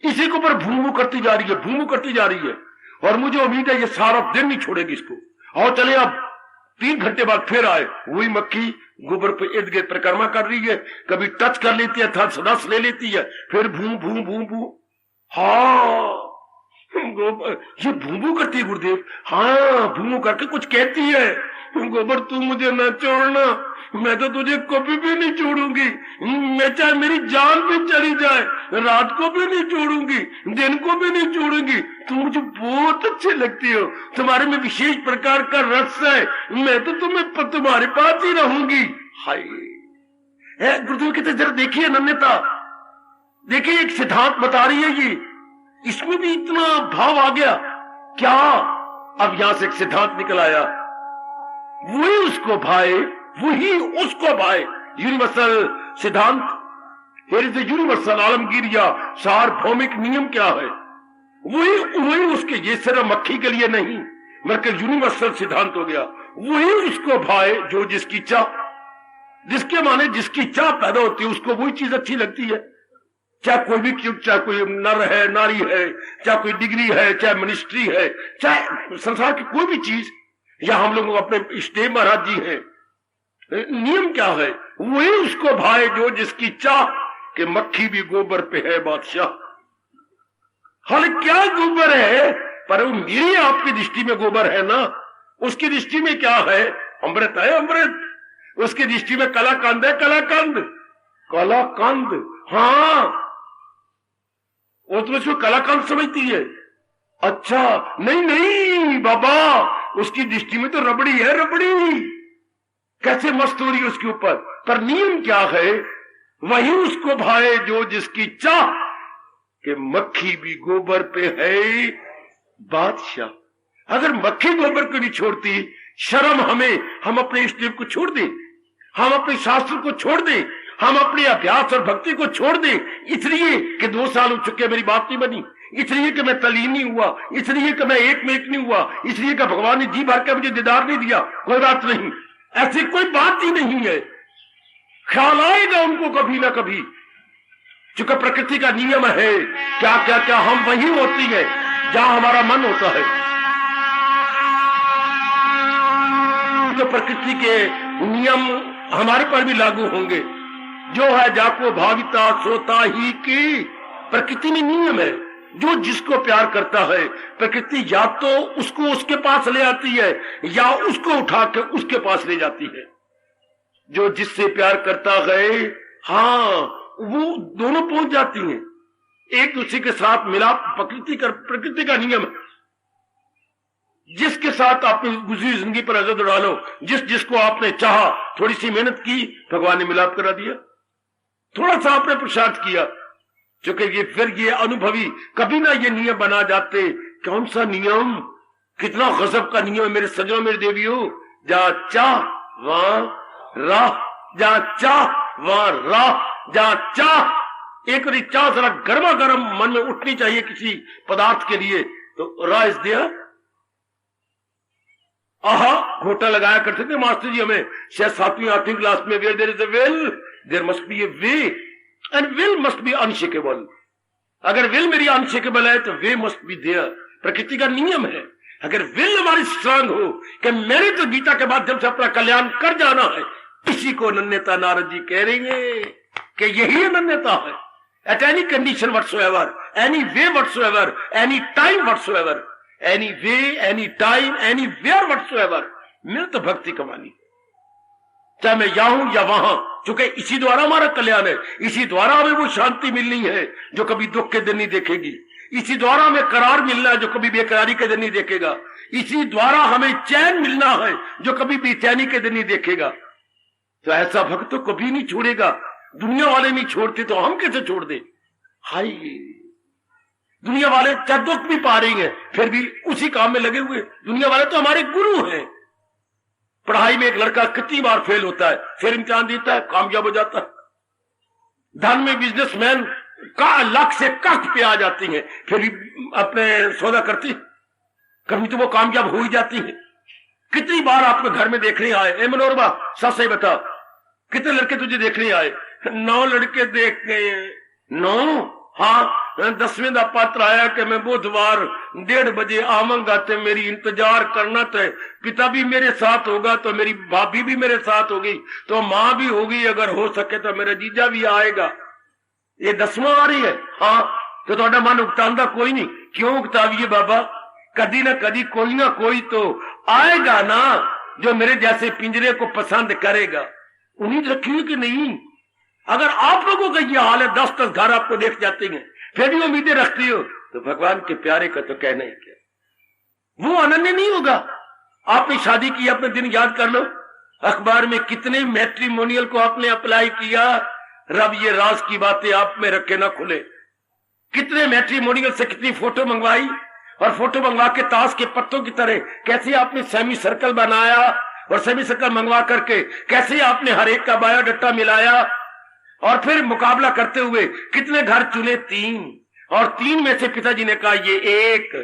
Speaker 2: इसी के ऊपर भूमू करती जा रही है, भूमू करती जा रही है, और मुझे उम्मीद है ये सारा दिन नहीं छोड़ेगी इसको। और चले अब 3 घंटे बाद फिर आए, वही मक्खी गोबर पे इर्द गिर्द परिक्रमा कर रही है, कभी टच कर लेती है, रस ले लेती है, फिर भू भू भू भू। हाँ, गोबर ये भूमू करती है गुरुदेव। हाँ, भूमू करके कुछ कहती है, गोबर तू मुझे न छोड़ना, मैं तो तुझे कभी भी नहीं छोड़ूंगी, मैं चाहे मेरी जान भी चली जाए, रात को भी नहीं छोड़ूंगी, दिन को भी नहीं छोड़ूंगी, तुम मुझे बहुत अच्छे लगती हो, तुम्हारे में विशेष प्रकार का रस है, मैं तो तुम्हारे पास ही रहूंगी। हाय गुरुदेव कहते जरा देखिए नन्यता, देखिए एक सिद्धांत बता रही है ये, इसमें भी इतना भाव आ गया क्या। अब यहां से एक सिद्धांत निकल आया, वही उसको भाए, वही उसको भाए, यूनिवर्सल सिद्धांत। Here is the universal Alamgir या सार्वभौमिक नियम क्या है, वही उसके, ये सिर्फ मक्खी के लिए नहीं बल्कि यूनिवर्सल सिद्धांत हो गया। वही उसको भाए जो जिसकी चाह, जिसके माने जिसकी चाह पैदा होती है उसको वही चीज अच्छी लगती है, चाहे कोई भी क्यों, चाहे कोई नर है नारी है, चाहे कोई डिग्री है, चाहे मिनिस्ट्री है, चाहे संसार की कोई भी चीज, या हम लोग अपने इष्टदेव महाराज जी हैं। नियम क्या है, वही उसको भाए जो जिसकी चाह, कि मक्खी भी गोबर पे है बादशाह। हाल क्या गोबर है, पर वो मेरी आपकी दृष्टि में गोबर है ना, उसकी दृष्टि में क्या है, अमृत है अमृत, उसकी दृष्टि में कलाकंद है कलाकंद, कलाकंद। हाँ, वो तो उसको कलाकंद समझती है। अच्छा, नहीं नहीं बाबा, उसकी दृष्टि में तो रबड़ी है रबड़ी, कैसे मस्त हो रही है उसके ऊपर। पर नियम क्या है, वही उसको भाए जो जिसकी चाह, कि मक्खी भी गोबर पे है बादशाह। अगर मक्खी गोबर को नहीं छोड़ती, शर्म हमें, हम अपने इष्टदेव को छोड़ दें, हम अपने शास्त्र को छोड़ दें, हम अपने अभ्यास और भक्ति को छोड़ दें, इसलिए कि 2 साल हो चुके मेरी बात नहीं बनी, इसलिए कि मैं तलीन नहीं हुआ, इसलिए कि मैं एक में एक नहीं हुआ, इसलिए कि भगवान ने जी भर के मुझे दीदार नहीं दिया। कोई बात नहीं, ऐसी कोई बात ही नहीं है, ख्याल आएगा उनको कभी ना कभी, चूंकि प्रकृति का नियम है, क्या क्या क्या हम वही होती है जहां हमारा मन होता है। तो प्रकृति के नियम हमारे पर भी लागू होंगे, जो है जाको भाविता सोता ही की। प्रकृति में नियम है, जो जिसको प्यार करता है प्रकृति या तो उसको उसके पास ले आती है या उसको उठा के उसके पास ले जाती है। जो जिससे प्यार करता है, हाँ, वो दोनों पहुंच जाती हैं, एक दूसरे के साथ मिलाप प्रकृति का नियम है। जिसके साथ आपने गुजरी जिंदगी पर नजर डालो, जिसको आपने चाहा, थोड़ी सी मेहनत की, भगवान ने मिलाप करा दिया। थोड़ा सा आपने प्रसाद किया, क्योंकि ये अनुभवी कभी ना ये नियम बना जाते। कौन सा नियम, कितना गजब का नियम है मेरे सज्जनों मेरे देवियों। जहां चाह वहां राह, जहां चाह वहां राह, जहां चाह, एक बारी चाह जरा गर्मा गर्म मन में उठनी चाहिए किसी पदार्थ के लिए, तो राह इज दिया। आहा, घोटा लगाया करते थे मास्टर जी हमें, शायद 7वीं 8वीं क्लास में, where there is a will there must be a way, and will must be unshakeable. अगर विल मेरी अनशेकेबल है तो वे मस्ट बी देयर। प्रकृति का नियम है, अगर विल हमारी स्ट्रांग हो कि मैंने तो गीता के माध्यम से अपना कल्याण कर जाना है, इसी को अनन्यता नारद जी कह रहे हैं कि यही अनन्यता है। At any condition whatsoever, any way whatsoever, any time whatsoever, any way, any time, anywhere whatsoever, मेरे तो भक्ति कमानी, चाहे मैं यहां हूं या वहां, क्योंकि इसी द्वारा हमारा कल्याण है, इसी द्वारा हमें वो शांति मिलनी है जो कभी दुख के दिन नहीं देखेगी, इसी द्वारा हमें करार मिलना है जो कभी बेकरारी के दिन नहीं देखेगा, इसी द्वारा हमें चैन मिलना है जो कभी बेचैनी के दिन नहीं देखेगा। तो ऐसा भक्त तो कभी नहीं छोड़ेगा। दुनिया वाले नहीं छोड़ते तो हम कैसे छोड़ दे। हाय,
Speaker 3: दुनिया वाले चाहे दुख भी पा रही हैं फिर भी उसी काम में लगे हुए। दुनिया वाले तो हमारे गुरु हैं। पढ़ाई में एक लड़का कितनी बार फेल होता है, फिर इम्तिहान देता है, कामयाब हो जाता है। धन में बिजनेसमैन का लाख से कष्ट पे आ जाती हैं, फिर भी अपने सौदा करती, कभी तो वो कामयाब हो ही जाती है। कितनी बार आपके घर में देखने आए, ए मनोरमा सच सही बता, कितने लड़के तुझे देखने आए? 9 लड़के देख गए। 9? हाँ, 10वें का पात्र आया कि मैं बुधवार 1:30 बजे आवांगा तो मेरी इंतजार करना तो है। पिता भी मेरे साथ होगा तो मेरी भाभी भी मेरे साथ होगी तो माँ भी होगी, अगर हो सके तो मेरा जीजा भी आएगा। ये 10वां आ रही है। हाँ, तो थोड़ा मन उकतांदा कोई नहीं। क्यों उकताविए बाबा? कदी ना कदी कोई ना कोई तो आएगा ना जो मेरे जैसे पिंजरे को पसंद करेगा। उम्मीद रखिए कि नहीं? अगर आप लोगों का ये हाल है, 10-10 घर आपको देख जाते हैं, फिर भी उम्मीदें रखती हो, तो भगवान के प्यारे का तो कहना ही क्या। वो अनन्य नहीं होगा। आपने शादी की, अपने दिन याद कर लो, अखबार में कितने मैट्रिमोनियल को आपने अप्लाई किया, रब ये राज की बातें आप में रखे ना खुले। कितने मैट्रिमोनियल से कितनी फोटो मंगवाई, और फोटो मंगवा के ताश के पत्तों की तरह कैसे आपने सेमी सर्कल बनाया, और सेमी सर्कल मंगवा करके कैसे आपने हर एक का बायोडाटा मिलाया, और फिर मुकाबला करते हुए कितने घर चुने? 3, और 3 में से पिताजी ने कहा ये 1,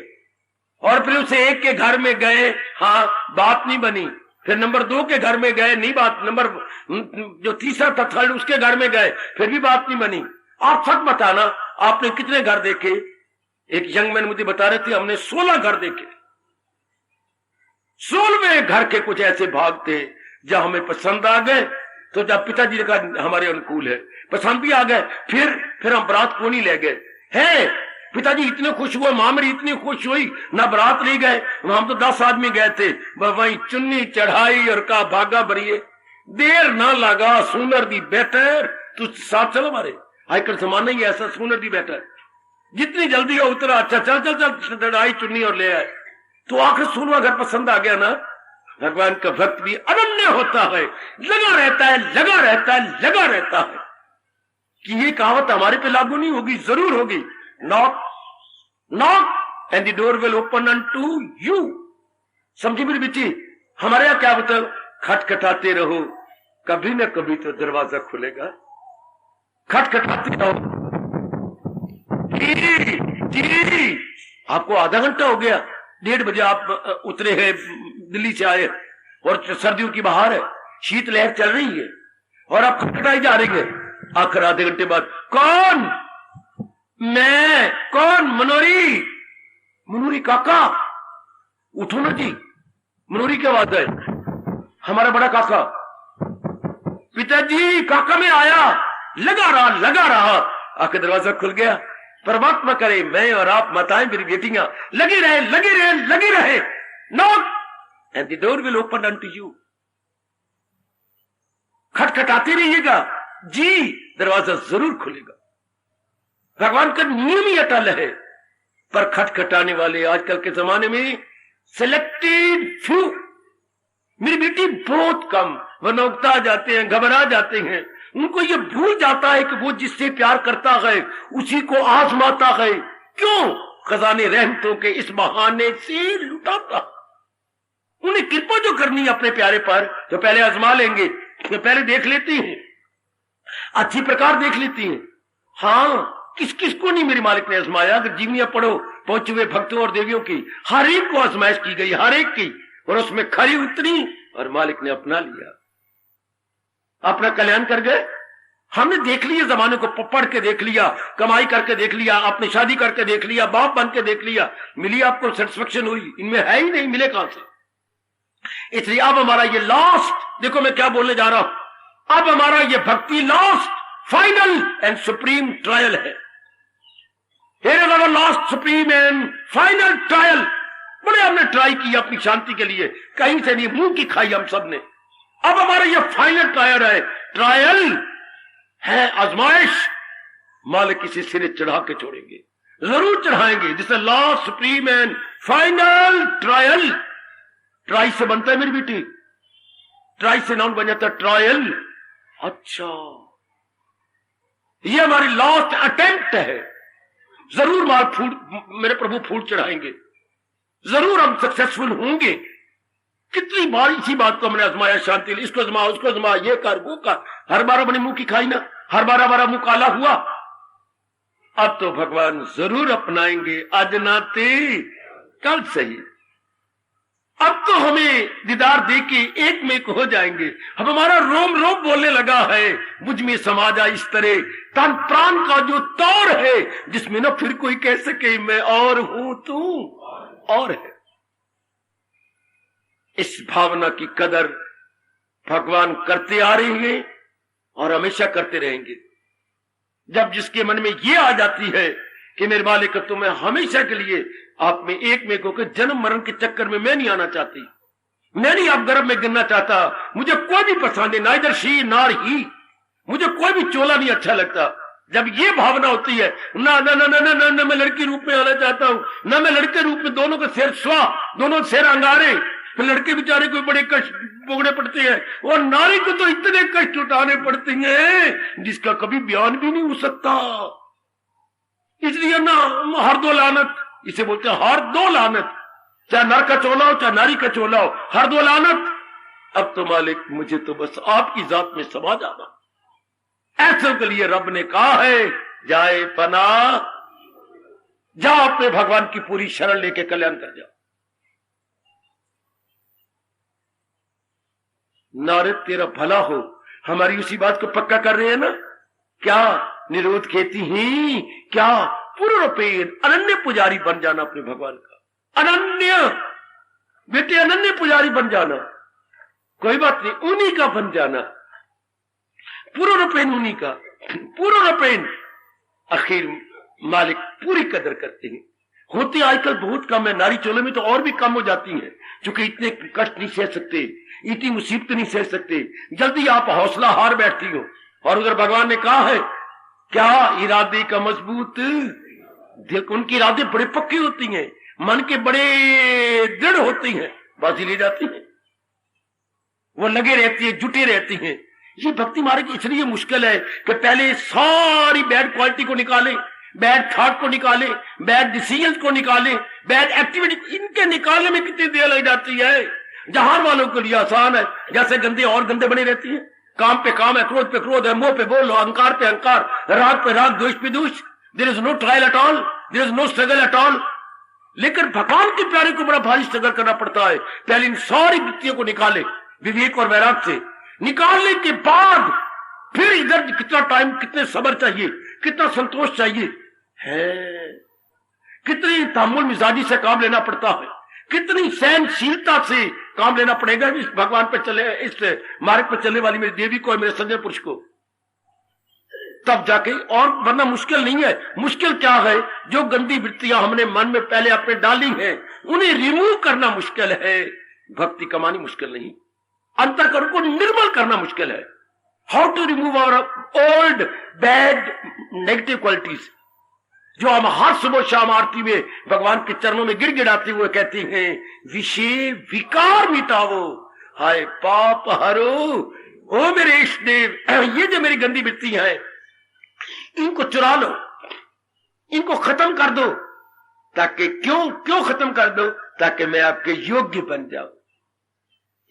Speaker 3: और फिर उसे 1 के घर में गए, हाँ बात नहीं बनी। फिर नंबर 2 के घर में गए, नहीं बात, नंबर जो तीसरा था थर्ड उसके घर में गए, फिर भी बात नहीं बनी। आप सच बताना, आपने कितने घर देखे? एक यंग मैन मुझे बता रहे थे, हमने 16 घर देखे। 16वें घर के कुछ ऐसे भाग थे जब हमें पसंद आ गए, तो जब पिताजी ने कहा हमारे अनुकूल है, पसंद भी आ गए, फिर हम बारात को नहीं ले गए हैं। पिताजी इतने खुश हुए, मां मेरी इतनी खुश हुई, ना बारात ले गए। हम तो 10 आदमी गए थे, वहीं चुन्नी चढ़ाई और कहा भागा भरिए, देर ना लगा सुनर दी बेटर, तू साथ चलो हमारे। आजकल जमाना ही ऐसा, सुनर दी बेटर, जितनी जल्दी हो उतना अच्छा, चल चल चल चढ़ाई चुन्नी और ले आए। तो आखिर 16वां घर पसंद आ गया ना। भगवान का भक्त भी अनन्य होता है, लगा रहता है, लगा रहता है, लगा रहता है। कि ये कहावत हमारे पे लागू नहीं होगी, जरूर होगी। Knock knock and the door will open unto you. समझी मेरी बेटी? हमारे यहां क्या बता, खटखटाते रहो, कभी ना कभी तो दरवाजा खुलेगा। खटखटाते रहो। जी, आपको आधा घंटा हो गया, 1:30 बजे आप उतरे हैं, दिल्ली से आए, और सर्दियों की बहार है, शीत लहर चल रही है, और आप खटखटाई जा रही है। आखिर आधे घंटे बाद कौन? मैं। कौन? मनोरी। मनोरी काका, उठो ना जी। मनोरी क्या बात है? हमारा बड़ा काका। पिताजी काका में आया, लगा रहा, आके दरवाजा खुल गया। परमात्मा करे मैं और आप माताएं मेरी बेटियां लगे रहे। Knock and the door will open unto you. खटखटाते रहिएगा जी, दरवाजा जरूर खुलेगा। भगवान का नियम ही अटल है, पर खटखटाने वाले आजकल के जमाने में सिलेक्टेड फ्यू। मेरी बेटी बहुत कम, वह नौकता जाते हैं, घबरा जाते हैं। उनको ये भूल जाता है कि वो जिससे प्यार करता है उसी को आजमाता है। क्यों? खजाने रहमतों के इस बहाने से लुटाता। उन्हें कृपा जो करनी है अपने प्यारे पर, तो पहले आजमा लेंगे, तो पहले देख लेती हैं, अच्छी प्रकार देख लेती हैं। हाँ, किस किस को नहीं मेरे मालिक ने आजमाया। अगर जीवनियां पढ़ो पहुंचे हुए भक्तों और देवियों की, हर एक को आजमाइश की गई, हर एक की, और उसमें खरी उतरी और मालिक ने अपना लिया, अपना कल्याण कर गए। हमने देख लिया, जमाने को पढ़ के देख लिया, कमाई करके देख लिया, अपनी शादी करके देख लिया, बाप बन के देख लिया, मिली आपको सेटिस्फेक्शन हुई? इनमें है ही नहीं, मिले कहां से? इसलिए अब हमारा ये लास्ट, देखो मैं क्या बोलने जा रहा हूं, अब हमारा ये भक्ति last, final and supreme trial है। Here is our last supreme and final trial। बड़े हमने ट्राई किया अपनी शांति के लिए, कहीं से नहीं, मुंह की खाई हम सब ने। अब हमारा ये फाइनल ट्रायल है, ट्रायल है आजमाइश। मालिक किसी सिरे चढ़ा के छोड़ेंगे, जरूर चढ़ाएंगे। जिसे last supreme and final trial. Try से बनता है मेरी बेटी, ट्राई से नाउन बन जाता है ट्रायल। अच्छा, ये हमारी लास्ट अटेम्प्ट है। जरूर माल फूल मेरे प्रभु फूल चढ़ाएंगे, जरूर हम सक्सेसफुल होंगे। कितनी बार इसी बात को हमने आजमाया, शांति इसको आजमा उसको आजमा, ये कर वो कर, हर बार अपने मुंह की खाई ना, हर बार हमारा मुंह काला हुआ। अब तो भगवान जरूर अपनाएंगे, आज ना थे कल सही। अब तो हमें दीदार दे के एक में एक हो जाएंगे। अब हमारा रोम रोम बोलने लगा है, मुझ में समा जा इस तरह तन प्राण का जो तौर है, जिसमें ना फिर कोई कह सके मैं और हूं तू और है। इस भावना की कदर भगवान करते आ रहे हैं और हमेशा करते रहेंगे। जब जिसके मन में ये आ जाती है कि मेरे मालिक तो मैं हमेशा के लिए आप में एक में को जन्म मरण के चक्कर में मैं नहीं आना चाहती, मैं नहीं आप गर्भ में गिरना चाहता, मुझे कोई भी पसंद है, ना इधर शी नार ही, मुझे कोई भी चोला नहीं अच्छा लगता। जब ये भावना होती है ना ना ना ना ना ना, ना मैं लड़की रूप में आना चाहता हूं, ना मैं लड़के रूप में, दोनों के सिर स्वा, दोनों सिर अंगारे, फिर लड़के बेचारे को बड़े कष्ट भोगने पड़ते हैं और नारी को तो इतने कष्ट उठाने पड़ते हैं जिसका कभी बयान भी नहीं हो सकता। इसलिए ना हर दो लानत, इसे बोलते हैं हर दो लानत, चाहे नर का चोला हो चाहे नारी का चोला हो, हर दो लानत। अब तो मालिक मुझे तो बस आपकी जात में समा जाना। ऐसे के लिए रब ने कहा है जाए पना, जाओ अपने भगवान की पूरी शरण लेके कल्याण कर जाओ। नारद तेरा भला हो, हमारी उसी बात को पक्का कर रहे हैं ना। क्या निरोध खेती ही, क्या पूर्ण रूपेण अनन्य पुजारी बन जाना अपने भगवान का। अनन्य बेटे, अनन्य पुजारी बन जाना, कोई बात नहीं, उन्हीं का बन जाना, पूर्ण रूपेण उन्हीं का, पूर्ण रूपेण। आखिर मालिक पूरी कदर करते हैं। होती आजकल बहुत कम है, नारी चोले में तो और भी कम हो जाती है, क्योंकि इतने कष्ट नहीं सह सकते, इतनी मुसीबत नहीं सह सकते, जल्दी आप हौसला हार बैठती हो। और उधर भगवान ने कहा है क्या इरादे का मजबूत दिल, उनके इरादे बड़े पक्के होती हैं, मन के बड़े दृढ़ होती हैं, बाजी ले जाती है, वो लगे रहती है, जुटे रहती हैं। ये भक्ति मार्ग इसलिए मुश्किल है कि पहले सारी बैड क्वालिटी को निकाले, बैड थॉट को निकाले, बैड डिसीजंस को निकाले, बैड एक्टिविटी, इनके निकालने में कितनी देर लग जाती है। जहां वालों के लिए आसान है, जैसे गंदे और गंदे बने रहती है, काम पे काम है, क्रोध पे क्रोध है, मोह पे बोल, अहंकार पे अहंकार, राग पे राग, द्वेष पे द्वेष। There is no trial at all, there is no struggle at all. लेकिन भगवान के प्यारे को बड़ा भारी स्ट्रगल करना पड़ता है। पहले इन सारी वृत्तियों को निकाले विवेक और वैराग से, निकालने के बाद फिर इधर कितना टाइम, कितने सब्र चाहिए, कितना संतोष चाहिए है, कितनी तामुल मिजाजी से काम लेना पड़ता है, कितनी सहनशीलता से काम लेना पड़ेगा इस भगवान पे चले, इस मार्ग पे चलने वाली मेरी देवी को, मेरे संजय पुरुष को, तब जाके। और वरना मुश्किल नहीं है। मुश्किल क्या है, जो गंदी वृत्तियां हमने मन में पहले अपने डाली हैं उन्हें रिमूव करना मुश्किल है, भक्ति कमानी मुश्किल नहीं, अंतःकरण को निर्मल करना मुश्किल है। How to remove our old bad negative qualities, जो हम हर सुबह शाम आरती में भगवान के चरणों में गिड़गिड़ाते हुए कहते हैं विषय विकार मिटाओ, हाय पाप हरो, ओ मेरे इष्ट देव, ये जो मेरी गंदी वृत्ति है इनको चुरा लो, इनको खत्म कर दो, ताकि क्यों खत्म कर दो, ताकि मैं आपके योग्य बन जाऊं।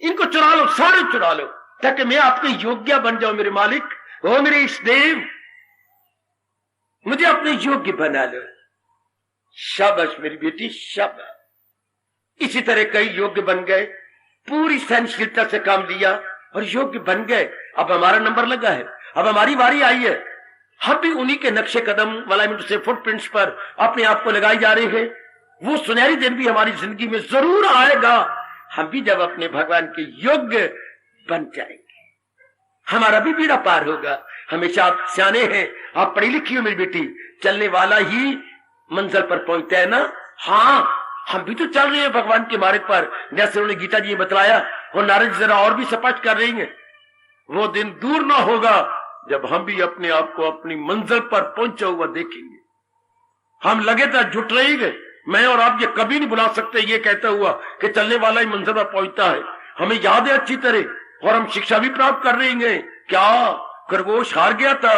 Speaker 3: इनको चुरा लो, सारे चुरा लो, ताकि मैं आपके योग्य बन जाऊं। मेरे मालिक, ओ मेरे इष्ट देव, मुझे अपने योग्य बना लो। शाबाश मेरी बेटी, शाबाश। इसी तरह कई योग्य बन गए, पूरी सहनशीलता से काम लिया और योग्य बन गए। अब हमारा नंबर लगा है, अब हमारी बारी आई है। हम भी उन्हीं के नक्शे कदम वाला से फुटप्रिंट्स पर अपने आप को लगाई जा रहे हैं। वो सुनहरी दिन भी हमारी जिंदगी में जरूर आएगा, हम भी जब अपने भगवान के योग्य बन जाएंगे, हमारा भी बीड़ा पार होगा। हमेशा आप सियाने हैं, आप पढ़ी लिखी हो मेरी बेटी, चलने वाला ही मंजिल पर पहुंचता है ना। हाँ, हम भी तो चल रहे हैं भगवान के मार्ग पर, जैसे उन्होंने गीता जी बताया, और नारद जरा और भी स्पष्ट कर रही हैं। वो दिन दूर ना होगा जब हम भी अपने आप को अपनी मंजिल पर पहुंचा हुआ देखेंगे। हम लगे तो जुट रहेंगे, मैं और आप ये कभी नहीं बुला सकते ये कहता हुआ कि चलने वाला ही मंजिल पर पहुंचता है। हमें याद है अच्छी तरह, और हम शिक्षा भी प्राप्त कर रहे हैं। क्या खरगोश हार गया था,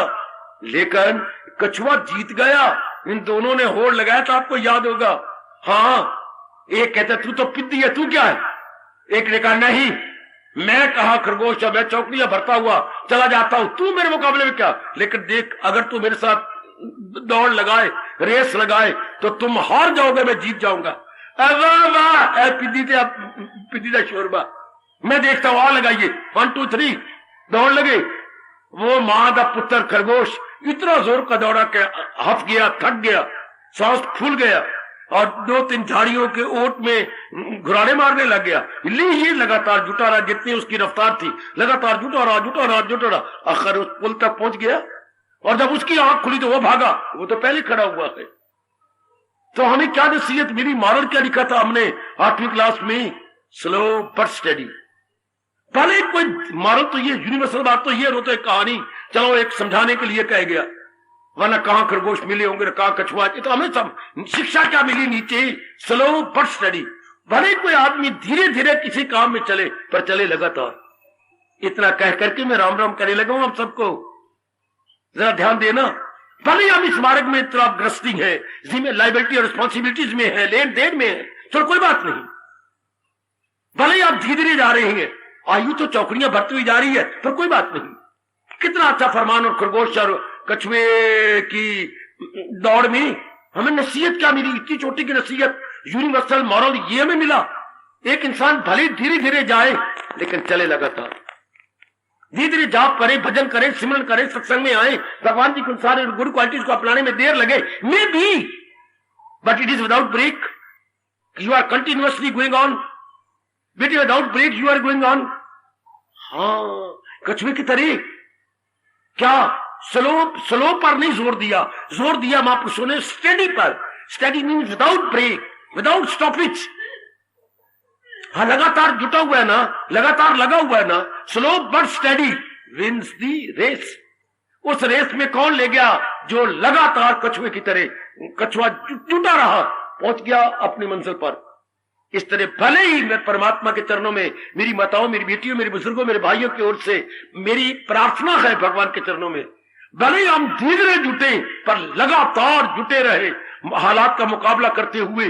Speaker 3: लेकिन कछुआ जीत गया, इन दोनों ने होड़ लगाया था, आपको याद होगा। हाँ, एक कहता तू तो पिद्दी है, तू क्या है? एक ने कहा नहीं, मैं कहा खरगोश है, मैं चौकड़ियां भरता हुआ चला जाता हूं, तू मेरे मुकाबले में क्या? लेकिन देख, अगर तू मेरे साथ दौड़ लगाए, रेस लगाए, तो तुम हार जाओगे, मैं जीत जाऊंगा। वाह वाह, पिद्दी का शोरबा। मैं देखता हूं, आ लगाइए, 1 2 3, दौड़ लगे। वो मां का पुत्र खरगोश इतना जोर का दौड़ा के हफ गया, थक गया, सांस फूल गया और 2-3 झाड़ियों के ओट में घुराने मारने लग गया। ये लगातार जुटा रहा, जितनी उसकी रफ्तार थी, लगातार जुटा रहा। आखिर उस पुल तक पहुंच गया और जब उसकी आंख खुली तो वो भागा, वो तो पहले खड़ा हुआ है। तो हमें क्या नसीहत मिली, मॉरल क्या लिखा था हमने 8वीं क्लास में? Slow but study. पहले कोई मॉरल तो ये यूनिवर्सल बात तो ये रोते कहानी, चलो एक समझाने के लिए कह गया, वरना कहां खरगोश मिले होंगे, कहां कछुआ। तो हमें सब शिक्षा क्या मिली नीचे? Slow but study. भले कोई आदमी धीरे धीरे किसी काम में चले, पर चले लगातार। इतना कह करके मैं राम राम करने लगा हूं। आप सबको जरा ध्यान देना, भले हम इस मार्ग में इतना ग्रस्टिंग है, जिसमें लाइबिलिटी और रिस्पॉन्सिबिलिटीज में है, लेन देन में है, चलो कोई बात नहीं। भले आप धीरे धीरे जा रहे हैं, आयु तो चौकड़ियां भरती हुई जा रही है, पर कोई बात नहीं। कितना अच्छा फरमान। और खरगोश और कछुए की दौड़ में हमें नसीहत क्या मिली? इतनी छोटी की नसीहत, यूनिवर्सल मॉरल ये हमें मिला, एक इंसान भले धीरे धीरे जाए लेकिन चले लगातार। धीरे धीरे जाप करे, भजन करे, सिमरन करे, सत्संग में आए, भगवान जी को सारे गुड क्वालिटीज को अपनाने में देर लगे, maybe, but it is without break. You are continuously going on, बेटी without break you are going on. हाँ, कछुए की तरह क्या स्लो पर नहीं जोर दिया महापुरुषों ने स्टडी पर। Steady means without break, without stoppage. हाँ, लगातार जुटा हुआ है ना, लगातार लगा हुआ है ना। Slow but steady wins the race. उस रेस में कौन ले गया? जो लगातार कछुए की तरह, कछुआ जुटा रहा, पहुंच गया अपनी मंजिल पर। इस तरह भले ही मैं परमात्मा के चरणों में, मेरी माताओं, मेरी बेटियों, मेरे बुजुर्गों, मेरे भाइयों की ओर से मेरी प्रार्थना है भगवान के चरणों में, भले ही हम धीरे धीरे जुटे पर लगातार जुटे रहे, हालात का मुकाबला करते हुए,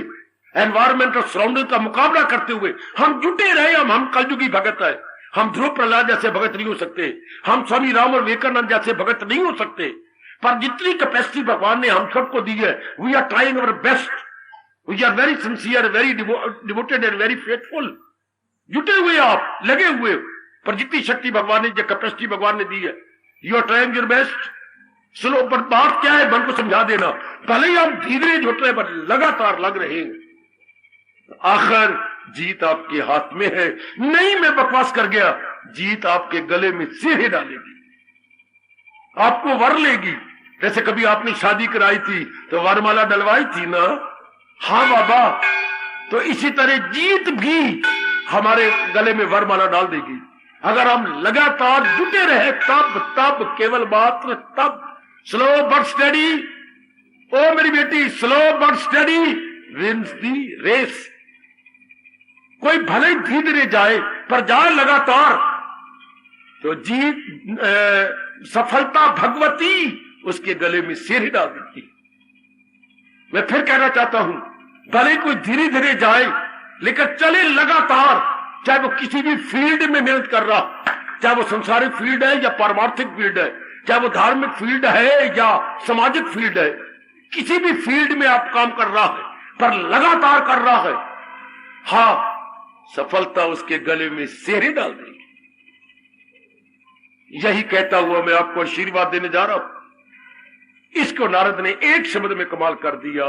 Speaker 3: एनवायरमेंट और सराउंडिंग का मुकाबला करते हुए हम जुटे रहे। हम कलयुगी भगत है, हम ध्रुव प्रहलाद जैसे भगत नहीं हो सकते, हम स्वामी राम और विवेकानंद जैसे भगत नहीं हो सकते, पर जितनी कैपेसिटी भगवान ने हम सबको दी है, we are trying our best, we are very sincere, very devoted and very faithful. जुटे हुए आप, लगे हुए, पर जितनी शक्ति भगवान ने, जो कैपेसिटी भगवान ने दी है, you are trying your best. Slow, पर बात क्या है, मन को समझा देना, भले ही हम धीरे जुट रहे पर लगातार लग रहे हैं, आखिर जीत आपके हाथ में है। नहीं मैं बकवास कर गया, जीत आपके गले में सिर डालेगी, आपको वर लेगी। जैसे कभी आपने शादी कराई थी तो वरमाला डलवाई थी ना? हाँ बाबा, तो इसी तरह जीत भी हमारे गले में वरमाला डाल देगी अगर हम लगातार जुटे रहे। तब केवल मात्र तब। स्लो बट स्टडी, ओ मेरी बेटी, slow but steady wins the race. कोई भले ही धीरे धीरे जाए पर जाए लगातार, तो जीत, सफलता भगवती उसके गले में सिर ही डाल देती। मैं फिर कहना चाहता हूं, भले कोई धीरे धीरे जाए लेकिन चले लगातार, चाहे वो किसी भी फील्ड में मेहनत कर रहा, चाहे वो संसारिक फील्ड है या पारमार्थिक फील्ड है, चाहे वो धार्मिक फील्ड है या सामाजिक फील्ड है, किसी भी फील्ड में आप काम कर रहा है पर लगातार कर रहा है, हाँ, सफलता उसके गले में सिर ही डाल देगी। यही कहता हुआ मैं आपको आशीर्वाद देने जा रहा हूं। इसको नारद ने एक शब्द में कमाल कर दिया,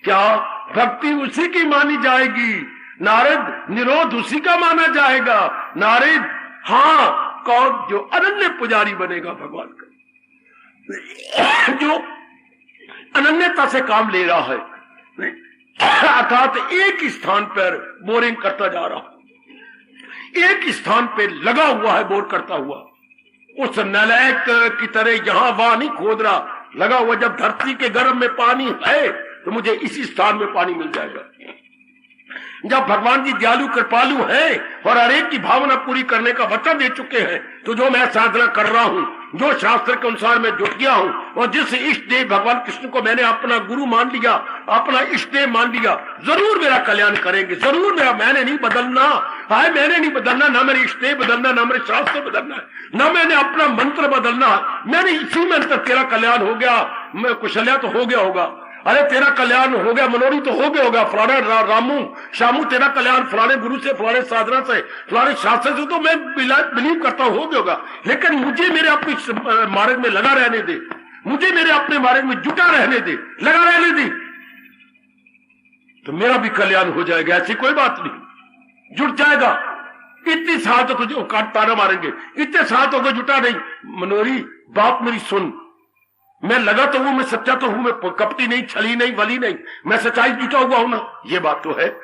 Speaker 3: क्या? भक्ति उसी की मानी जाएगी नारद, निरोध उसी का माना जाएगा नारद। हाँ, कौन? जो अनन्य पुजारी बनेगा भगवान का, जो अनन्यता से काम ले रहा है, अर्थात एक स्थान पर बोरिंग करता जा रहा है, एक स्थान पे लगा हुआ है बोर करता हुआ, उस नालायक की तरह यहां वहां नहीं खोद रहा, लगा हुआ। जब धरती के गर्भ में पानी है तो मुझे इसी स्थान में पानी मिल जाएगा। जब भगवान जी दयालु कृपालु है और हर एक की भावना पूरी करने का वचन दे चुके हैं, तो जो मैं साधना कर रहा हूं
Speaker 2: जो शास्त्र के अनुसार मैं जुट गया हूं और जिस इष्ट देव भगवान कृष्ण को मैंने अपना गुरु मान लिया, अपना इष्ट देव मान लिया, जरूर मेरा कल्याण करेंगे, जरूर मेरा। मैंने नहीं बदलना, हाय मैंने नहीं बदलना, ना मेरे इष्ट देव बदलना, ना मेरे शास्त्र बदलना है, ना मैंने अपना मंत्र बदलना। मैंने इसी मंत्र तेरा कल्याण हो गया, मैं कुशल्या तो हो गया होगा, अरे तेरा कल्याण हो गया मनोरी तो हो गया होगा, फलाने रामू शामू तेरा कल्याण फलाने गुरु से, फलाने साधना से, फलाने शास्त्र से तो मैं बिलीव करता हूं हो गया होगा। लेकिन मुझे मेरे अपने मार्ग में लगा रहने दे, मुझे मेरे अपने मार्ग में जुटा रहने दे, लगा रहने दे, तो मेरा भी कल्याण हो जाएगा। ऐसी कोई बात नहीं, जुट जाएगा। इतनी साल तो तुझे काट ताना मारेंगे, इतने साल तो कोई जुटा नहीं। मनोरी बात मेरी सुन, मैं लगा तो हूं, मैं सच्चा तो हूं, मैं कपटी नहीं, छली नहीं, वली नहीं, मैं सच्चाई जुटा हुआ हूं ना, ये बात तो है।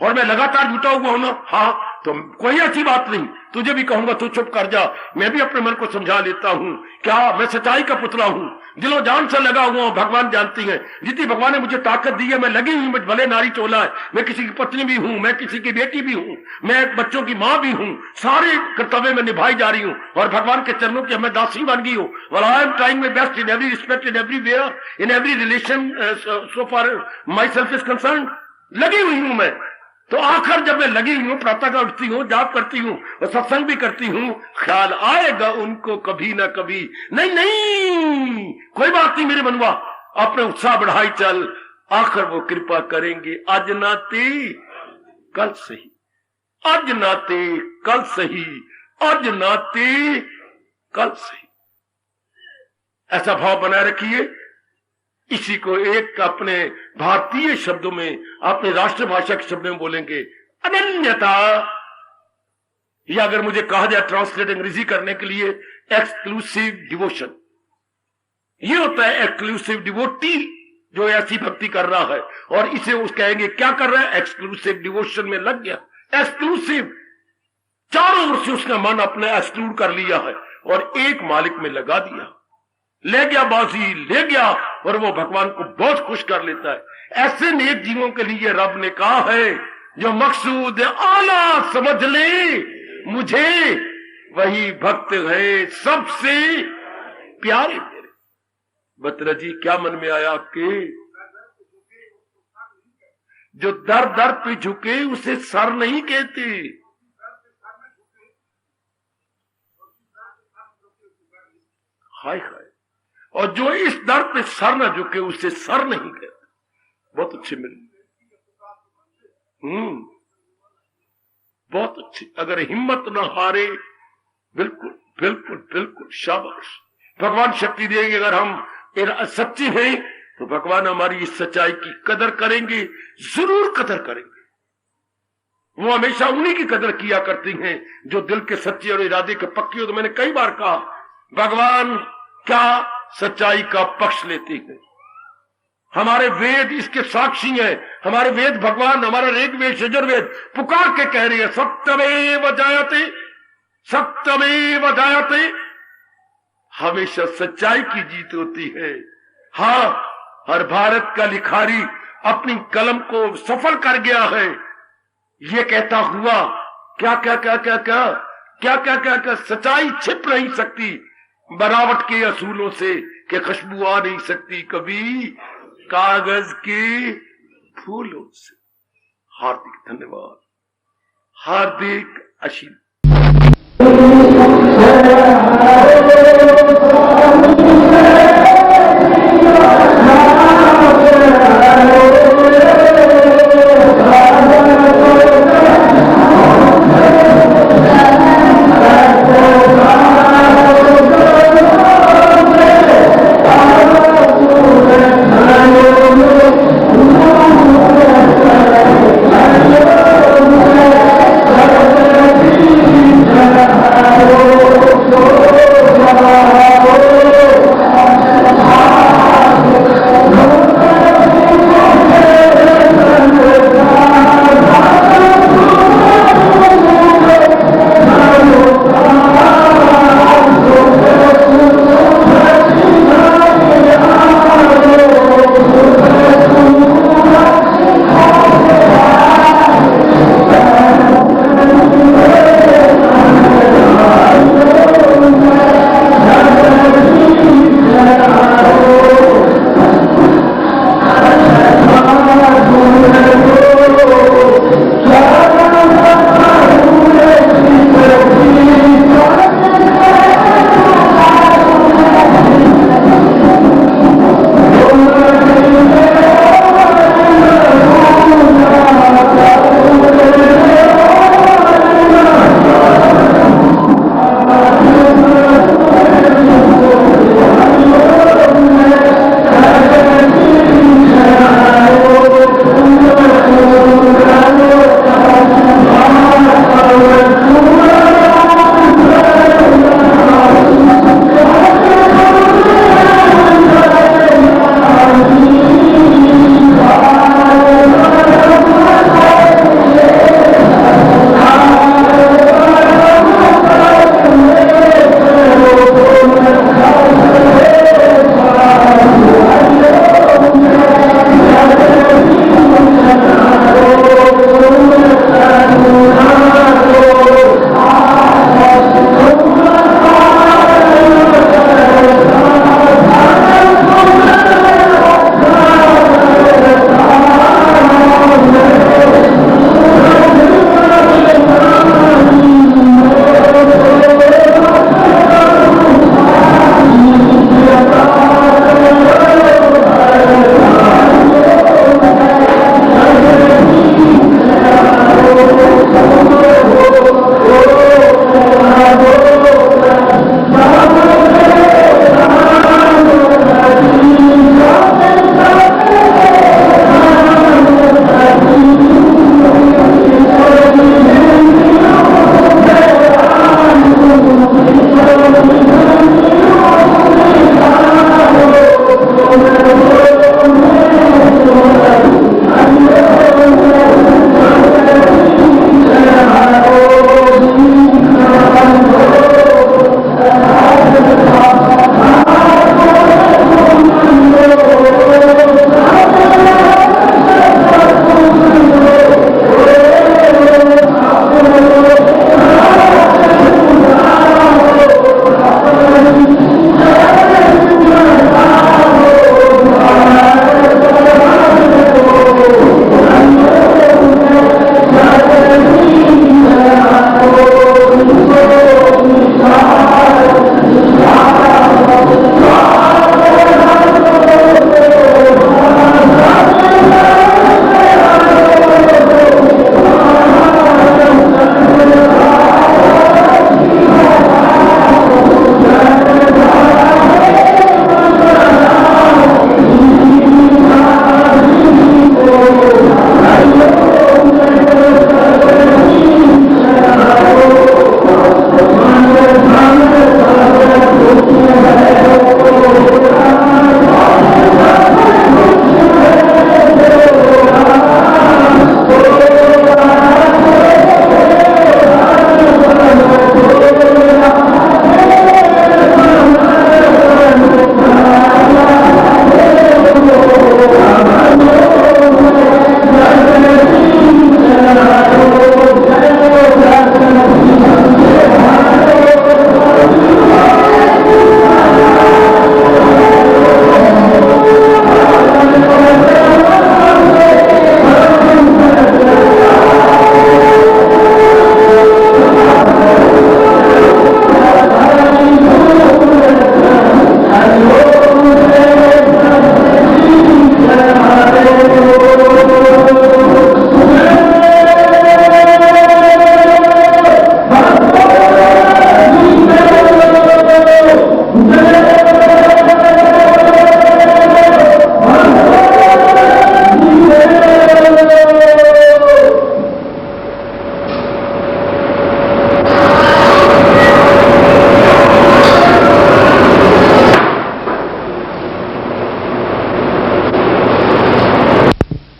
Speaker 2: और मैं लगातार जुटा हुआ हूं ना, हाँ, तो कोई ऐसी बात नहीं। तुझे भी कहूंगा तू चुप कर जा, मैं भी अपने मन को समझा लेता हूं। क्या मैं सच्चाई का पुतला हूं, दिलो जान से लगा हुआ हूं, भगवान जानती है। जितनी भगवान ने मुझे ताकत दी है, मैं लगी हुई, मैं भले नारी चोला है, मैं किसी की पत्नी भी हूं, मैं किसी की बेटी भी हूं, मैं बच्चों की मां भी हूं, सारे कर्तव्य में निभाई जा रही हूं और भगवान के चरणों की मैं दासी बन गई हूं। Well, I am trying my best in every respect, in everywhere, in every relation, so far myself is concerned. लगी हुई हूं मैं। तो आखिर जब मैं लगी हुई हूं, प्रातः का उठती हूं, जाप करती हूं और सत्संग भी करती हूं, ख्याल आएगा उनको कभी ना कभी। नहीं नहीं, कोई बात नहीं मेरे मनवा, अपने उत्साह बढ़ाई चल, आखिर वो कृपा करेंगे। आज नाते कल सही, आज नाते कल सही, आज नाते कल सही, ऐसा भाव बनाए रखिए। इसी को एक अपने भारतीय शब्दों में, अपने राष्ट्रभाषा के शब्दों में बोलेंगे अनन्यता, या अगर मुझे कहा जाए ट्रांसलेट अंग्रेजी करने के लिए, एक्सक्लूसिव डिवोशन। ये होता है एक्सक्लूसिव डिवोटी, जो ऐसी भक्ति कर रहा है, और इसे उस कहेंगे क्या कर रहा है, एक्सक्लूसिव डिवोशन में लग गया। एक्सक्लूसिव, चारों ओर से उसने मन अपने एक्सक्लूड कर लिया है और एक मालिक में लगा दिया, ले गया बाजी, ले गया, और वो भगवान को बहुत खुश कर लेता है। ऐसे नेक जीवों के लिए रब ने कहा है, जो मकसूद आला समझ ले मुझे, वही भक्त है सबसे प्यारे मेरे। बत्रा जी क्या मन में आया आपके? जो दर दर पे झुके उसे सर नहीं कहते। हाय हाय, और जो इस दर पे सर न झुके उसे सर नहीं कहते। बहुत अच्छे मिले, बहुत अच्छी। अगर हिम्मत न हारे, बिल्कुल बिल्कुल बिल्कुल, शाबाश, भगवान शक्ति देंगे। अगर हम सच्चे हैं तो भगवान हमारी इस सच्चाई की कदर करेंगे, जरूर कदर करेंगे। वो हमेशा उन्हीं की कदर किया करती हैं जो दिल के सच्चे और इरादे के पक्के हो। तो मैंने कई बार कहा, भगवान क्या सच्चाई का पक्ष लेते हैं। हमारे वेद इसके साक्षी हैं। हमारे वेद भगवान, हमारा ऋग्वेद यजुर्वेद पुकार के कह रही है, सत्यमेव जयते, सत्यमेव जयते। हमेशा सच्चाई की जीत होती है। हाँ, हर भारत का लिखारी अपनी कलम को सफल कर गया है, ये कहता हुआ क्या क्या क्या क्या क्या क्या क्या क्या क्या, सच्चाई छिप नहीं सकती बनावट के असूलों से, कि खुशबू आ नहीं सकती कभी कागज के फूलों से। हार्दिक धन्यवाद, हार्दिक आशीर्वाद।